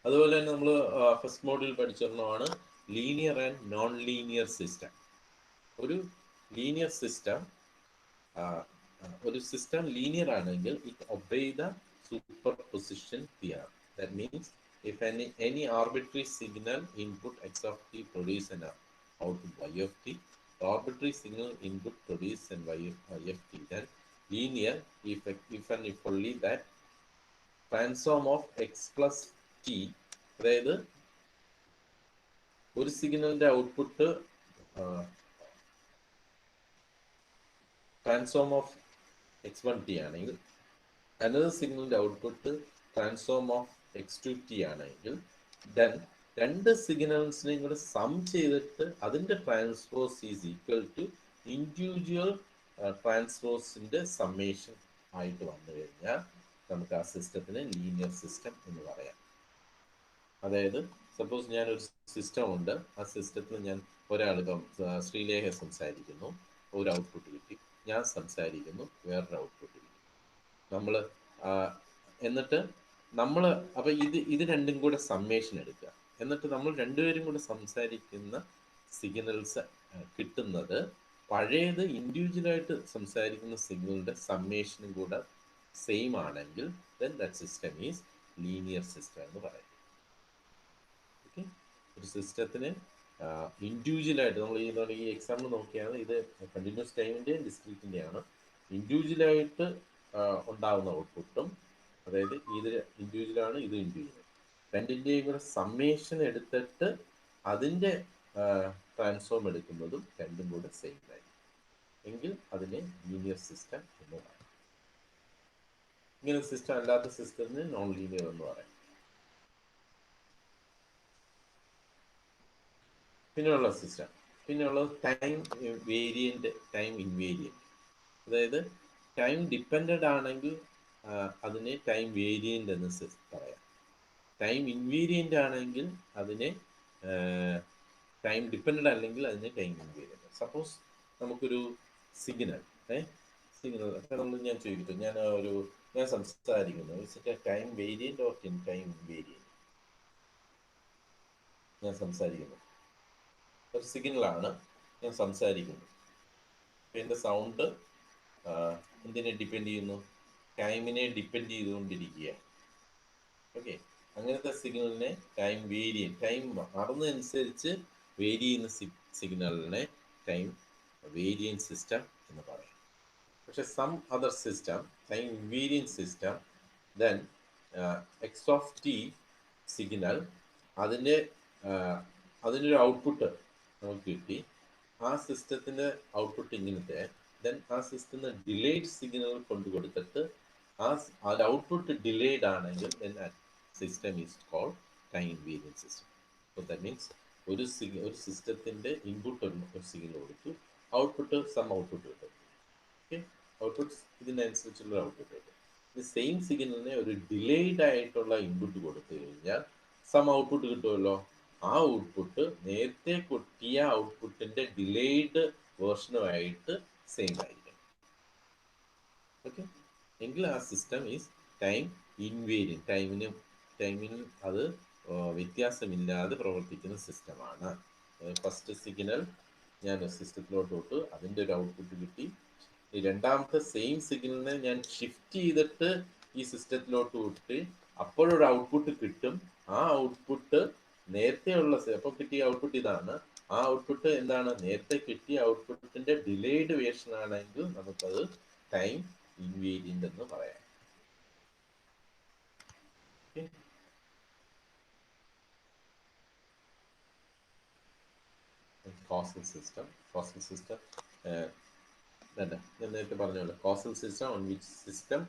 അതുപോലെ തന്നെ നമ്മൾ ഫസ്റ്റ് മോഡ്യൂൾ പഠിച്ചിരുന്നതാണ് linear and non linear system. ഒരു ലീനിയർ സിസ്റ്റം ഒരു സിസ്റ്റം ലീനിയർ ആണെങ്കിൽ it obey the superposition theorem. That means if any arbitrary signal input x of t produce an output y of t, the arbitrary signal input produce an y of t, then linear if and if only that transform of x plus t, അതായത് ഒരു സിഗ്നലിന്റെ output transform of x one t ആണെങ്കിൽ another സിഗ്നലിന്റെ output transform of x two t ആണെങ്കിൽ then രണ്ട് സിഗ്നൽസിനെയും കൂടെ sum ചെയ്തിട്ട് അതിന്റെ transpose is equal to individual ട്രാൻസ്പോസിന്റെ സമ്മേഷൻ ആയിട്ട് വന്നു കഴിഞ്ഞാൽ നമുക്ക് ആ സിസ്റ്റത്തിന് ലീനിയർ സിസ്റ്റം എന്ന് പറയാം. അതായത് സപ്പോസ് ഞാനൊരു സിസ്റ്റം ഉണ്ട്, ആ സിസ്റ്റത്തിൽ ഞാൻ ഒരാളിപ്പം ശ്രീലേഖ സംസാരിക്കുന്നു, ഒരു ഔട്ട്പുട്ട് കിട്ടി, ഞാൻ സംസാരിക്കുന്നു, വേറൊരു ഔട്ട്പുട്ട് കിട്ടി. നമ്മൾ എന്നിട്ട് നമ്മൾ അപ്പം ഇത് രണ്ടും കൂടെ സമ്മേഷൻ എടുക്കുക. എന്നിട്ട് നമ്മൾ രണ്ടുപേരും കൂടെ സംസാരിക്കുന്ന സിഗ്നൽസ് കിട്ടുന്നത് പഴയത് ഇൻഡിവിജ്വലായിട്ട് സംസാരിക്കുന്ന സിഗ്നലിന്റെ സമ്മേഷനും കൂടെ സെയിം ആണെങ്കിൽ then that system is linear system എന്ന് പറയും. ഓക്കെ, ഒരു സിസ്റ്റത്തിന് ഇൻഡിവിജ്വലായിട്ട് നമ്മൾ ഈ എക്സാമ്പിൾ നോക്കിയാണ്, ഇത് കണ്ടിന്യൂസ് ടൈമിൻ്റെയും ഡിസ്ക്രീറ്റിൻ്റെയാണ്. ഇൻഡിവിജ്വലായിട്ട് ഉണ്ടാകുന്ന ഔട്ട്പുട്ടും, അതായത് ഇത് ഇൻഡിവിജ്വലാണ്, ഇത് ഇൻഡിവിജ്വൽ, രണ്ടിൻ്റെയും കൂടെ സമ്മേഷൻ എടുത്തിട്ട് അതിൻ്റെ ട്രാൻസ്ഫോം എടുക്കുന്നതും രണ്ടും കൂടെ സെയിം ആയിരിക്കും എങ്കിൽ അതിനെ ലീനിയർ സിസ്റ്റം എന്ന് പറയും. ഇങ്ങനെ സിസ്റ്റം അല്ലാത്ത സിസ്റ്റത്തിന് നോൺ ലീനിയർ എന്ന് പറയാം. പിന്നെയുള്ള സിസ്റ്റം, പിന്നെയുള്ളത് ടൈം വേരിയന്റ്, ടൈം ഇൻവേരിയന്റ്. അതായത് ടൈം ഡിപ്പെൻഡൻ്റ് ആണെങ്കിൽ അതിനെ ടൈം വേരിയന്റ് എന്ന് പറയാം. ടൈം ഇൻവേരിയന്റ് ആണെങ്കിൽ അതിനെ ടൈം ഡിപ്പെൻഡൻ്റ് അല്ലെങ്കിൽ അതിനെ ടൈം ഇൻവേരിയന്റ്. സപ്പോസ് നമുക്കൊരു സിഗ്നൽ സിഗ്നൽ നമ്മൾ ഞാൻ ചോദിക്കട്ടെ, ഞാൻ സംസാരിക്കുന്നു, time variant or time invariant? ഞാൻ സംസാരിക്കുന്നു, ഒരു സിഗ്നലാണ്, ഞാൻ സംസാരിക്കുന്നു. അപ്പം എൻ്റെ സൗണ്ട് എന്തിനെ ഡിപ്പെൻഡ് ചെയ്യുന്നു? ടൈമിനെ ഡിപ്പെൻഡ് ചെയ്തുകൊണ്ടിരിക്കുക. ഓക്കെ, അങ്ങനത്തെ സിഗ്നലിനെ ടൈം വേരിയന്റ്, ടൈം മാറുന്നതനുസരിച്ച് വേരി ചെയ്യുന്ന സിഗ്നലിനെ ടൈം വേരിയന്റ് സിസ്റ്റം എന്ന് പറയും. പക്ഷെ some other system, time invariant system, then X of T signal, അതിനൊരു ഔട്ട്പുട്ട് നമുക്ക് കിട്ടി, ആ സിസ്റ്റത്തിൻ്റെ ഔട്ട്പുട്ട് ഇങ്ങനത്തെ, ദെൻ ആ സിസ്റ്റത്തിന് ഡിലേഡ് സിഗ്നൽ കൊണ്ട് കൊടുത്തിട്ട് അത് ഔട്ട്പുട്ട് ഡിലേഡ് ആണെങ്കിൽ then system is called time variant system. So that means ഒരു സിസ്റ്റത്തിൻ്റെ ഇൻപുട്ട് ഒരു സിഗ്നൽ കൊടുത്തു, ഔട്ട്പുട്ട് സം ഔട്ട്പുട്ട് കിട്ടും. ഓക്കെ, ഔട്ട്പുട്ട്സ് ഇതിനനുസരിച്ചുള്ള ഔട്ട്പുട്ട് കിട്ടും. ഇത് സെയിം സിഗ്നലിനെ ഒരു ഡിലേഡ് ആയിട്ടുള്ള ഇൻപുട്ട് കൊടുത്തു കഴിഞ്ഞാൽ സം ഔട്ട്പുട്ട് കിട്ടുമല്ലോ. ആ ഔട്ട്പുട്ട് നേരത്തെ കിട്ടിയ ഔട്ട്പുട്ടിന്റെ ഡിലേഡ് വേർഷനുമായിട്ട് സെയിം ആയിരിക്കും. ഓക്കെ, എങ്കിൽ ആ സിസ്റ്റം ഈസ് ടൈം ഇൻവേരിയന്റ്, ടൈമിന് അത് വ്യത്യാസമില്ലാതെ പ്രവർത്തിക്കുന്ന സിസ്റ്റമാണ്. ഫസ്റ്റ് സിഗ്നൽ ഞാൻ സിസ്റ്റത്തിലോട്ട് വിട്ടു, അതിൻ്റെ ഒരു ഔട്ട്പുട്ട് കിട്ടി. ഈ രണ്ടാമത്തെ സെയിം സിഗ്നലിനെ ഞാൻ ഷിഫ്റ്റ് ചെയ്തിട്ട് ഈ സിസ്റ്റത്തിലോട്ട് വിട്ട് അപ്പോഴൊരു ഔട്ട്പുട്ട് കിട്ടും. ആ ഔട്ട്പുട്ട് നേരത്തെയുള്ള അപ്പോൾ കിട്ടിയ ഔട്ട്പുട്ട് ഇതാണ്. ആ ഔട്ട്പുട്ട് എന്താണ്? നേരത്തെ കിട്ടിയ ഔട്ട്പുട്ടിന്റെ ഡിലേഡ് വേർഷൻ ആണെങ്കിൽ നമുക്കത് ടൈം ഇൻവേരിയന്റ് എന്ന് പറയാം. കോസൽ സിസ്റ്റം ഞാൻ നേരത്തെ പറഞ്ഞല്ലോ, causal system on which system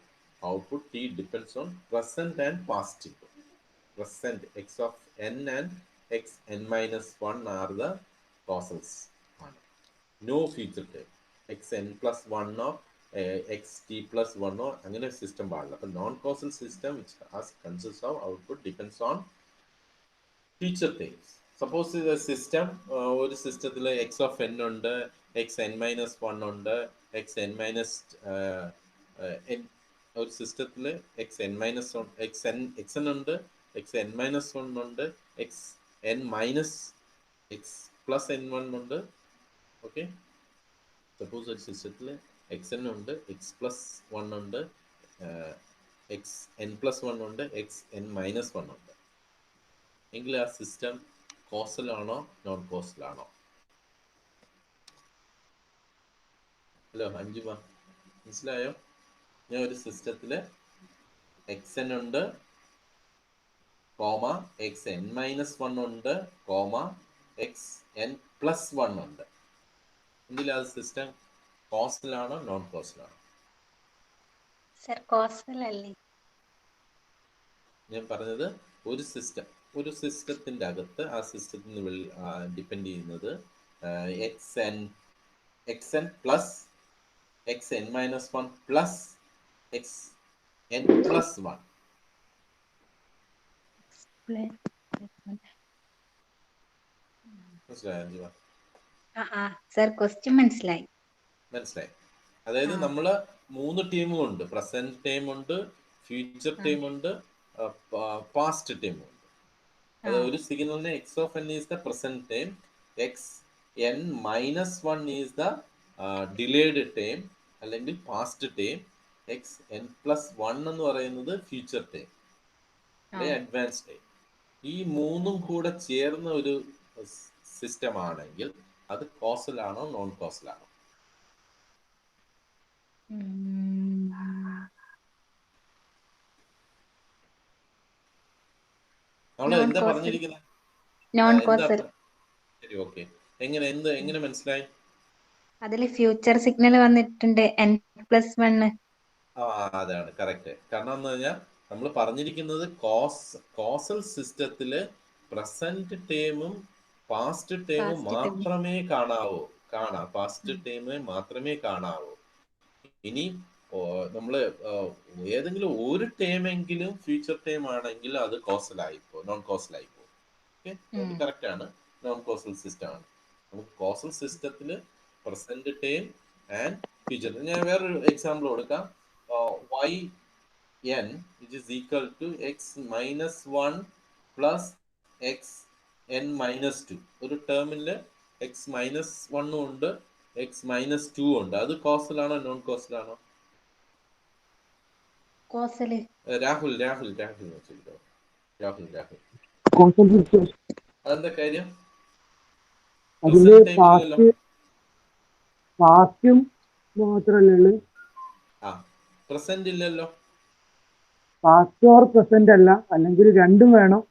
output T depends on present and past input. Present x of n and x n minus 1 are the causals. No future time. X n plus 1 or x t plus 1 or അങ്ങനെ system പാടില്ല. അപ്പം non causal system which has consist of output depends on future things. Suppose ഇത് system, ഒരു സിസ്റ്റത്തിൽ X of N ഉണ്ട്, x N minus one ഉണ്ട്, x N minus ഒരു സിസ്റ്റത്തിൽ X N minus one X n ഉണ്ട്, എക്സ് എൻ മൈനസ് വൺ ഉണ്ട്, x N minus X plus N one ഉണ്ട്. ഓക്കെ, സപ്പോസ് ഒരു സിസ്റ്റത്തിൽ എക്സ് എൻ ഉണ്ട്, എക്സ് പ്ലസ് വൺ ഉണ്ട്, എക്സ് എൻ പ്ലസ് വൺ ഉണ്ട്, എക്സ് എൻ മൈനസ് വൺ ഉണ്ട്. എങ്കിൽ ആ സിസ്റ്റം കോസൽ ആണോ നോൺ കോസൽ ആണോ? ഹലോ അഞ്ജുമ, മനസ്സിലായോ? ഞാൻ ഒരു സിസ്റ്റത്തില് എക്സ് എൻ ഉണ്ട്, comma x N minus one ഉണ്ട്, comma x n plus one ഉണ്ട്. എങ്കിൽ അത് സിസ്റ്റം കോസലാണോ നോൺ കോസലാണോ? സർ കോസൽ അല്ലേ? ഞാൻ പറഞ്ഞത് ഒരു സിസ്റ്റത്തിന്റെ അകത്ത് ആ സിസ്റ്റത്തിന് ഡിപ്പെൻഡ് ചെയ്യുന്നത് x n plus X N minus one plus X n plus one. മനസ്സിലായോ? സർ ക്വസ്റ്റ്യൻ മനസ്സിലായി. അതായത് നമ്മള് 3 ടീമും ഉണ്ട്. പ്രസന്റ് ടൈം ഉണ്ട്, ഫ്യൂച്ചർ ടൈം ഉണ്ട്, പാസ്റ്റ് ടൈം ഉണ്ട്. അത് ഒരു സിഗ്നലിന് x of n is the present time, x N minus one is the delayed time അല്ലെങ്കിൽ past time, x n plus one എന്ന് പറയുന്നത് ഫ്യൂച്ചർ ടൈം അല്ലെങ്കിൽ അഡ്വാൻസ് ടൈം. ഈ 3ഉം കൂടെ ചേർന്ന ഒരു സിസ്റ്റം ആണെങ്കിൽ അത് കോസൽ ആണോ നോൺ കോസൽ ആണോ? നമ്മള് എന്താ പറഞ്ഞിരിക്കുന്നത്? നോൺ എന്താ? കോസൽ. ശരി, ഓക്കെ. എങ്ങനെ മനസ്സിലായി? അതിൽ ഫ്യൂച്ചർ സിഗ്നൽ വന്നിട്ടുണ്ട് n+1. അതാണ് കറക്റ്റ്. കാരണം എന്ന് പറഞ്ഞാൽ നമ്മൾ പറഞ്ഞിരിക്കുന്നത് കോസൽ സിസ്റ്റത്തില് പ്രസന്റ് ടൈമും പാസ്റ്റ് ടൈമും മാത്രമേ കാണാവൂ. പാസ്റ്റ് ടൈമേ മാത്രമേ കാണാവൂ. ഇനി നമ്മള് ഏതെങ്കിലും ഒരു ടൈമെങ്കിലും ഫ്യൂച്ചർ ടൈം ആണെങ്കിൽ അത് കോസലായിപ്പോ നോൺ കോസലായിപ്പോ. ഓക്കെ, അത് കറക്റ്റ് ആണ്. നോൺ കോസൽ സിസ്റ്റം ആണ്. നമുക്ക് കോസൽ സിസ്റ്റത്തിൽ പ്രസന്റ് ടൈം ആൻഡ് ഫ്യൂച്ചർ. ഞാൻ വേറൊരു എക്സാമ്പിൾ കൊടുക്കാം. Y N which is equal to X minus one plus X N minus two. ഒരു ടേമില് എക്സ് മൈനസ് വണ്ണും ഉണ്ട്, എക്സ് മൈനസ് ടു ഉണ്ട്. അത് കോസലാണോ നോൺ കോസലാണോ? കോസല്. Rahul causal system. അതെന്താ കാര്യം? അതില് പാസ്റ്റും മാത്രല്ലേ ഉള്ളു? പ്രസന്റ് ഇല്ലല്ലോ. പാസ്റ്റ് ഓർ പ്രസന്റ് അല്ല, അല്ലെങ്കിൽ രണ്ടും വേണം.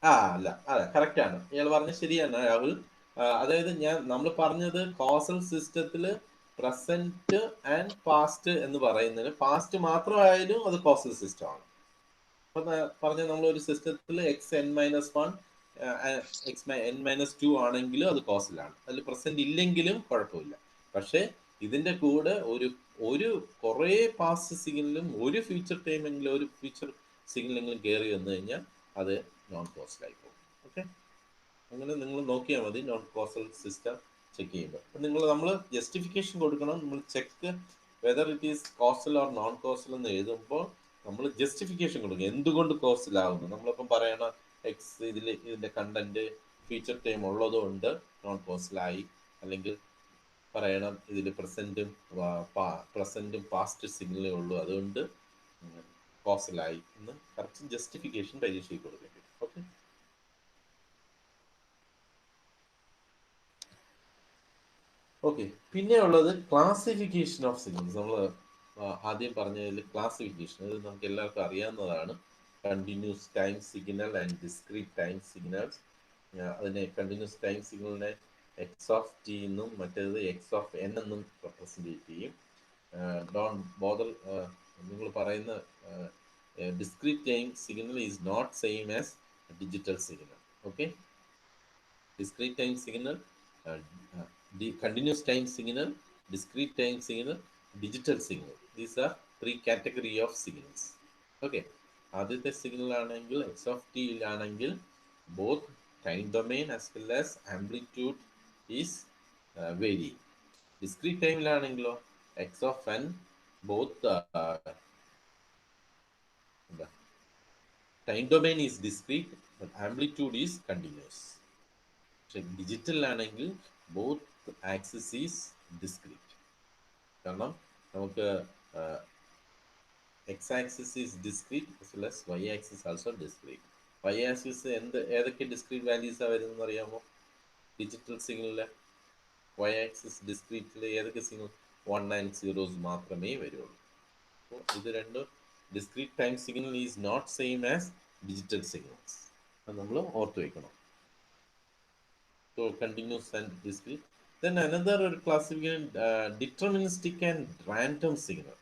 അല്ല, അതെ, കറക്റ്റ് ആണ്. ഇയാൾ പറഞ്ഞത് ശരിയാണ് രാഹുൽ. അതായത് നമ്മൾ പറഞ്ഞത് കോസൽ സിസ്റ്റത്തില് പ്രസന്റ് ആൻഡ് പാസ്റ്റ് എന്ന് പറയുന്നതിന് പാസ്റ്റ് മാത്രമായാലും അത് കോസൽ സിസ്റ്റം ആണ്. അപ്പൊ പറഞ്ഞ നമ്മൾ ഒരു സിസ്റ്റത്തിൽ X N minus one X N minus to ആണെങ്കിലും അത് കോസലാണ്. അതിൽ പ്രസന്റ് ഇല്ലെങ്കിലും കുഴപ്പമില്ല. പക്ഷെ ഇതിന്റെ കൂടെ ഒരു കുറേ പാസ്റ്റ് സിഗ്നലും ഒരു ഫ്യൂച്ചർ ടൈമെങ്കിലും ഒരു ഫ്യൂച്ചർ സിഗ്നലെങ്കിലും കയറി വന്നു കഴിഞ്ഞാൽ അത് നോൺ കോസലായി പോകും. ഓക്കെ, അങ്ങനെ നിങ്ങൾ നോക്കിയാൽ മതി നോൺ കോസൽ സിസ്റ്റം ചെക്ക് ചെയ്യുമ്പോൾ. നമ്മൾ ജസ്റ്റിഫിക്കേഷൻ കൊടുക്കണം. നമ്മൾ check whether it is causal or non causal എന്ന് എഴുതുമ്പോൾ നമ്മൾ ജസ്റ്റിഫിക്കേഷൻ കൊടുക്കും. എന്തുകൊണ്ട് കോസലാകുന്നു? നമ്മളിപ്പം പറയണം ഇതിന്റെ കണ്ടന്റ് ഫ്യൂച്ചർ ടൈം ഉള്ളതുകൊണ്ട് നോൺ കോസലായി, അല്ലെങ്കിൽ പറയണം ഇതിൽ പ്രസന്റും പാസ്റ്റ് സിഗ്നലേ ഉള്ളൂ അതുകൊണ്ട് കോസലായി എന്ന് കറക്റ്റ് ജസ്റ്റിഫിക്കേഷൻ പരീക്ഷയ്ക്ക് കൊടുക്കേണ്ടി വരും. Okay, okay. പിന്നെ ഉള്ളത് ക്ലാസിഫിക്കേഷൻ ഓഫ് സിഗ്നൽസ്. നമ്മൾ ആദ്യം പറഞ്ഞതിൽ ക്ലാസിഫിക്കേഷൻ, ഇത് നമുക്ക് എല്ലാവർക്കും അറിയാവുന്നതാണ്. Continuous time signal and discrete time signals. അതിനെ കണ്ടിന്യൂസ് ടൈം സിഗ്നലിനെ എക്സ് ഓഫ് ടി എന്നും മറ്റേത് എക്സ് ഓഫ് എൻ എന്നും റെപ്രസെന്റ് ചെയ്യും. ഡോൺ ബോദർ, നിങ്ങൾ പറയുന്ന discrete time signal is not same as digital signal. Okay, discrete time signal, the continuous time signal, discrete time signal, digital signal. These are 3 category of signals. Okay, ആദ്യത്തെ signal ആണെങ്കിൽ x of t ആണെങ്കിൽ both time domain as well as amplitude is vary. Discrete ടൈമിലാണെങ്കിലോ x of n both time domain is discrete but amplitude is continuous. പക്ഷെ digital ആണെങ്കിൽ both axis is discrete. കാരണം നമുക്ക് x-axis is discrete as well as y-axis also discrete. Y-axis ഏതൊക്കെ discrete വാല്യൂസാണ് വരുന്നതെന്ന് അറിയാമോ? Digital സിഗ്നലിൽ y-axis ഡിസ്ക്രീറ്റിൽ ഏതൊക്കെ സിഗ്നൽ 1 and 0s മാത്രമേ വരുള്ളൂ. അപ്പോൾ ഇത് രണ്ടും discrete time signal is not same as digital signals. അത് നമ്മൾ ഓർത്ത് വയ്ക്കണം. So continuous and discrete. Then another classification, deterministic and random signal.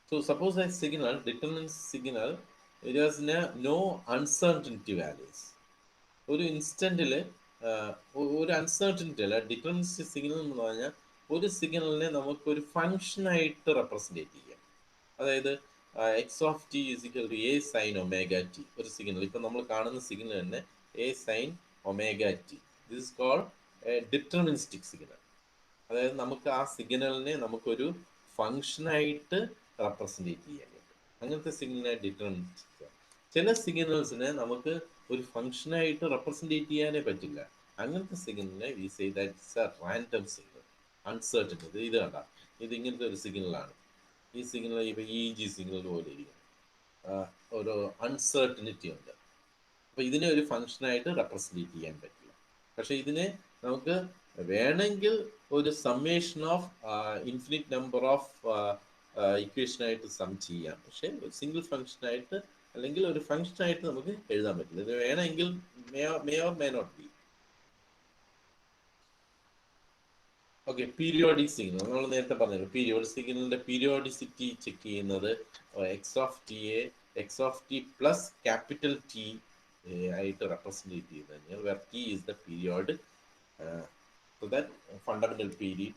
So suppose a signal, deterministic signal, it has no uncertainty values. ഒരു ഇൻസ്റ്റന്റിൽ ഒരു uncertainty അല്ല. Deterministic signal എന്ന് പറഞ്ഞാൽ ഒരു സിഗ്നലിനെ നമുക്കൊരു ഫങ്ഷനായിട്ട് റെപ്രസെൻറ്റേറ്റ് ചെയ്യാം. അതായത് x of t is equal to A sine omega t. ഒരു സിഗ്നൽ ഇപ്പം നമ്മൾ കാണുന്ന സിഗ്നൽ തന്നെ A sine omega t. This is called a deterministic signal. അതായത് നമുക്ക് ആ സിഗ്നലിനെ നമുക്കൊരു ഫങ്ഷനായിട്ട് റെപ്രസെൻറ്റേറ്റ് ചെയ്യാൻ പറ്റും. അങ്ങനത്തെ സിഗ്നലിനെ ഡിറ്റർമിനിസ്റ്റിക്. ചില സിഗ്നൽസിനെ നമുക്ക് ഒരു ഫങ്ഷനായിട്ട് റെപ്രസെൻറ്റേറ്റ് ചെയ്യാനേ പറ്റില്ല. അങ്ങനത്തെ സിഗ്നലിനെ we say that it's A random signal. Uncertainty. ഇത് കണ്ട, ഇത് ഇങ്ങനത്തെ ഒരു സിഗ്നലാണ്. ഈ സിഗ്നൽ ഇപ്പോൾ ഇ ജി സിഗ്നൽ പോലെ ഇരിക്കും. ഒരു അൺസർട്ടനിറ്റി ഉണ്ട്. അപ്പോൾ ഇതിനെ ഒരു ഫങ്ഷനായിട്ട് റെപ്രസെൻറ്റേറ്റ് ചെയ്യാൻ പറ്റില്ല. പക്ഷേ ഇതിനെ നമുക്ക് വേണമെങ്കിൽ ഒരു summation of infinite number of ഇക്വേഷനായിട്ട് സം ചെയ്യാം. പക്ഷേ ഒരു സിംഗിൾ ഫങ്ഷനായിട്ട് അല്ലെങ്കിൽ ഒരു ഫങ്ഷനായിട്ട് നമുക്ക് എഴുതാൻ പറ്റില്ല. ഇത് വേണമെങ്കിൽ may or may not be. Okay, periodic signal നമ്മൾ നേരത്തെ പറഞ്ഞു. പീരിയോഡിക് സിഗ്നലിന്റെ പീരിയോഡിസിറ്റി ചെക്ക് ചെയ്യുന്നത് എക്സ് ഓഫ് ടിയെ x of t plus capital t ആയിട്ട് റെപ്രസെൻറ്റേറ്റ് ചെയ്ത് കഴിഞ്ഞാൽ where t is the period. So that fundamental period,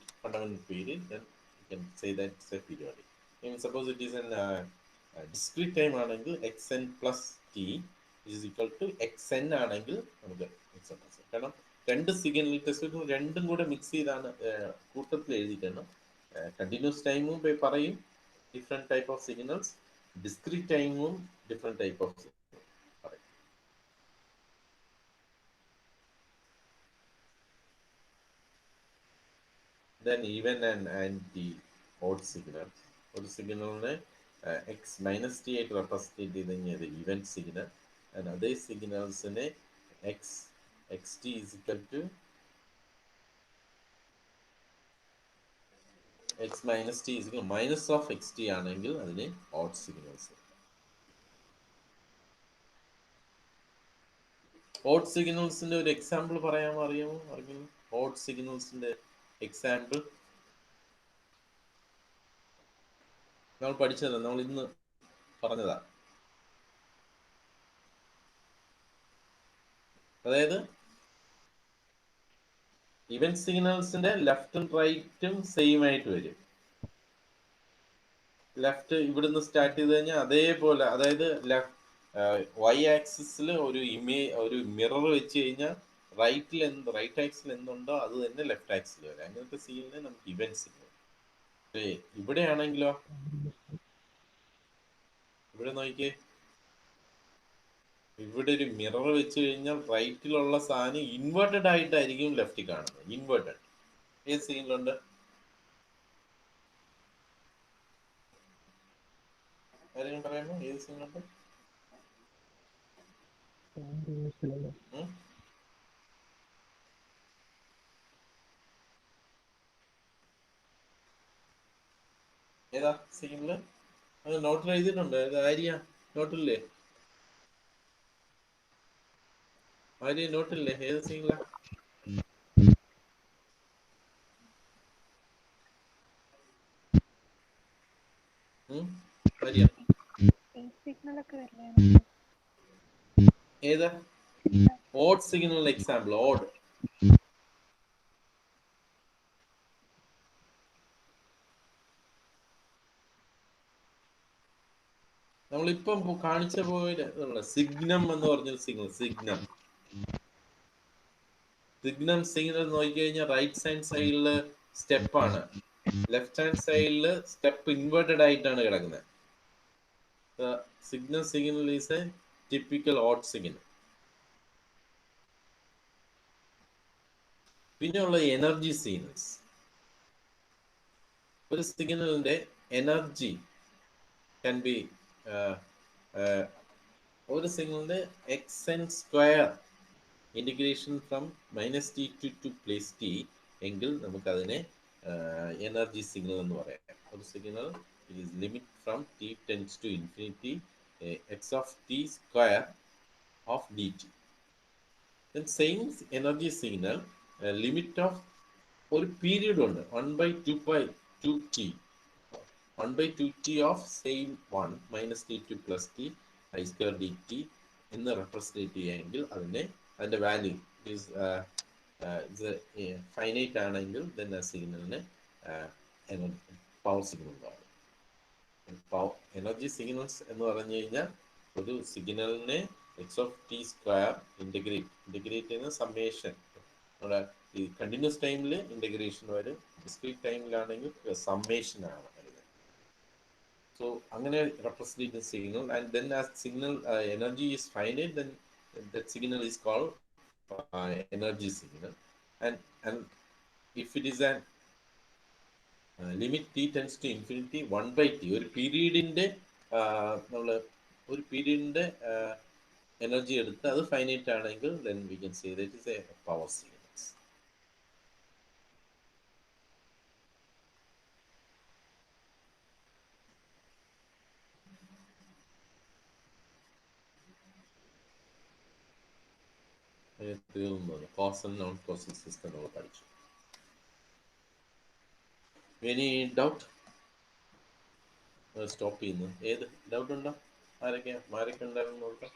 then you can say that it's a periodic. And suppose it is an discrete time ആണെങ്കിൽ xn plus t is equal to xn ആണെങ്കിൽ നമുക്ക് acceptance. കാരണം രണ്ട് signal test രണ്ടും കൂടെ mix ചെയ്താണ് കൂട്ടത്തിൽ എഴുതിക്കണം. Continuous ടൈമും പറയും different type of signals, discrete ടൈമും ഡിഫറെൻറ്റ് ടൈപ്പ് ഓഫ് സിഗ്നൽ പറയും. Then even and the odd signal, ഒരു സിഗ്നലിനെ എക്സ് മൈനസ് ടി ആയിട്ട് റെപ്രസെൻറ്റേറ്റ് ചെയ്ത് കഴിഞ്ഞാൽ അത് ഈവൻ സിഗ്നൽ. ആൻഡ് അതേ സിഗ്നൽസിനെ x t is equal to X minus t is equal minus of x t ആണെങ്കിൽ അതിന് ഓഡ് സിഗ്നൽസ്. ഓഡ് സിഗ്നൽസിന്റെ ഒരു എക്സാമ്പിൾ അറിയാമോ? ഓഡ് സിഗ്നൽസിന്റെ എക്സാമ്പിൾ നമ്മൾ പഠിച്ചതല്ല, നമ്മൾ ഇന്ന് പറഞ്ഞതാ. അതായത് ഇവൻ സിഗ്നൽസിന്റെ ലെഫ്റ്റും റൈറ്റും സെയിം ആയിട്ട് വരും. ലെഫ്റ്റ് ഇവിടുന്ന് സ്റ്റാർട്ട് ചെയ്ത് കഴിഞ്ഞാൽ അതേപോലെ, അതായത് വൈ ആക്സിസിൽ ഒരു മിറർ വെച്ച് കഴിഞ്ഞാൽ റൈറ്റ് ആക്സിൽ എന്തുണ്ടോ അത് തന്നെ ലെഫ്റ്റ് ആക്സിൽ വരാം. അങ്ങനത്തെ സിഗ്നലിനെ നമുക്ക് ഇവൻ സിഗ്നൽ. ഇവിടെയാണെങ്കിലോ, ഇവിടെ നോക്കിയേ, ഇവിടെ ഒരു മിറർ വെച്ച് കഴിഞ്ഞാൽ റൈറ്റിലുള്ള സാധനം ഇൻവേർട്ടഡ് ആയിട്ടായിരിക്കും ലെഫ്റ്റിൽ കാണുന്നത്. ഇൻവേർട്ടഡ് ഏത് സിഗ്നലുണ്ട്? ആരെങ്കിലും പറയാമോ ഏത് സിഗ്നലുണ്ട്? ഏതാ സിഗ്നല്? അത് നോട്ടിൽ എഴുതിയിട്ടുണ്ട്. ആര്യ നോട്ടില്ലേ? ആര്യ നോട്ടില്ലേ? ഏത് സിഗ്നലാ? ആര്യ ഏതാ? Odd signal example. ഓഡ് നമ്മളിപ്പം കാണിച്ച പോലെ സിഗ്നം എന്ന് പറഞ്ഞൊരു സിഗ്നൽ. സിഗ്നൽ നോക്കിക്കഴിഞ്ഞാൽ റൈറ്റ് ഹാൻഡ് സൈഡില് സ്റ്റെപ്പാണ്, ലെഫ്റ്റ് ഹാൻഡ് സൈഡില് സ്റ്റെപ്പ് ഇൻവേർട്ടഡ് ആയിട്ടാണ് കിടക്കുന്നത്. Signal is A typical odd signal. പിന്നെയുള്ള എനർജി സിഗ്നൽസ്. ഒരു സിഗ്നലിന്റെ എനർജി can be ഒരു സിഗ്നലിന്റെ xn² integration from -t to +t എങ്കിൽ നമുക്കതിനെ എനർജി സിഗ്നൽ എന്ന് പറയാം. ഒരു signal is limit from t tends to infinity x of t square of dt. Then same energy signal limit of ഒരു period ഉണ്ട് 1/2t 1/2t of same 1 -t to +t I² dt എന്ന് represent ചെയ്യുമെങ്കിൽ അതിന്റെ value is finite ആണെങ്കിൽ then ആ സിഗ്നലിന് power signal ഉണ്ടാകും. Energy signals എന്ന് പറഞ്ഞു കഴിഞ്ഞാൽ ഒരു സിഗ്നലിനെ x(t²) ഇന്റഗ്രേറ്റ് ചെയ്യുന്ന സമ്മേഷൻ. നമ്മുടെ ഈ കണ്ടിന്യൂസ് ടൈമിൽ ഇന്റഗ്രേഷൻ വരും, ഡിസ്ക്രീറ്റ് ടൈമിലാണെങ്കിൽ സമ്മേഷൻ ആണ് വരുന്നത്. സോ അങ്ങനെ റെപ്രസെന്റ് സിഗ്നൽ ആൻഡ് ദെൻ ആ signal energy is finite, then that signal is called energy signal. And if it is an limit t tends to infinity 1/t, ഒരു പീരീഡിന്റെ നമ്മൾ ഒരു പീരീഡിന്റെ energy എടുത്ത് അത് ഫൈനൈറ്റ് ആണെങ്കിൽ then we can say that is a power signals. തീർന്നു. Cause and non causal system നമ്മൾ പഠിച്ചു. Any doubt? Stop ചെയ്യുന്നു. ഏത് ഡൗട്ട് ഉണ്ടോ? ആരൊക്കെ ഉണ്ടായിരുന്നു നോക്കാം.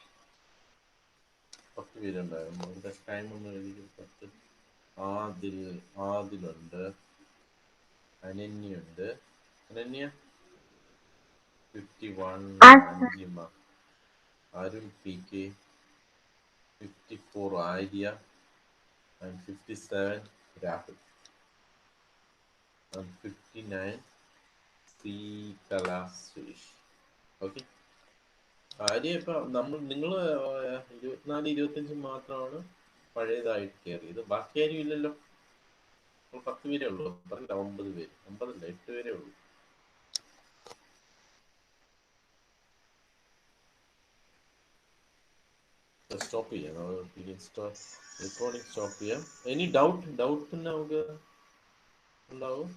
10 പേരുണ്ടായിരുന്നു. അവരുടെ ടൈം ഒന്ന് എഴുതി. 10. ആദിലുണ്ട്, അനന്യുണ്ട്. Ananya 51, Anjima, Arun PK, 54 Arya, and 57 Rahul, and 59 Suresh. Okay. Arya ഇപ്പൊ നിങ്ങൾ 24-25 മാത്രമാണ് പഴയതായിട്ട് കയറിയത്. ബാക്കി ആരും ഇല്ലല്ലോ. 10 പേരേ ഉള്ളൂ. പറഞ്ഞില്ല 9 പേര്. 9 8 പേരേ ഉള്ളൂ. സ്റ്റോപ്പ് ചെയ്യാം. റെക്കോർഡിംഗ് സ്റ്റോപ്പ് ചെയ്യാം. എനി ഡൗട്ട് നമുക്ക് ഉണ്ടാവും?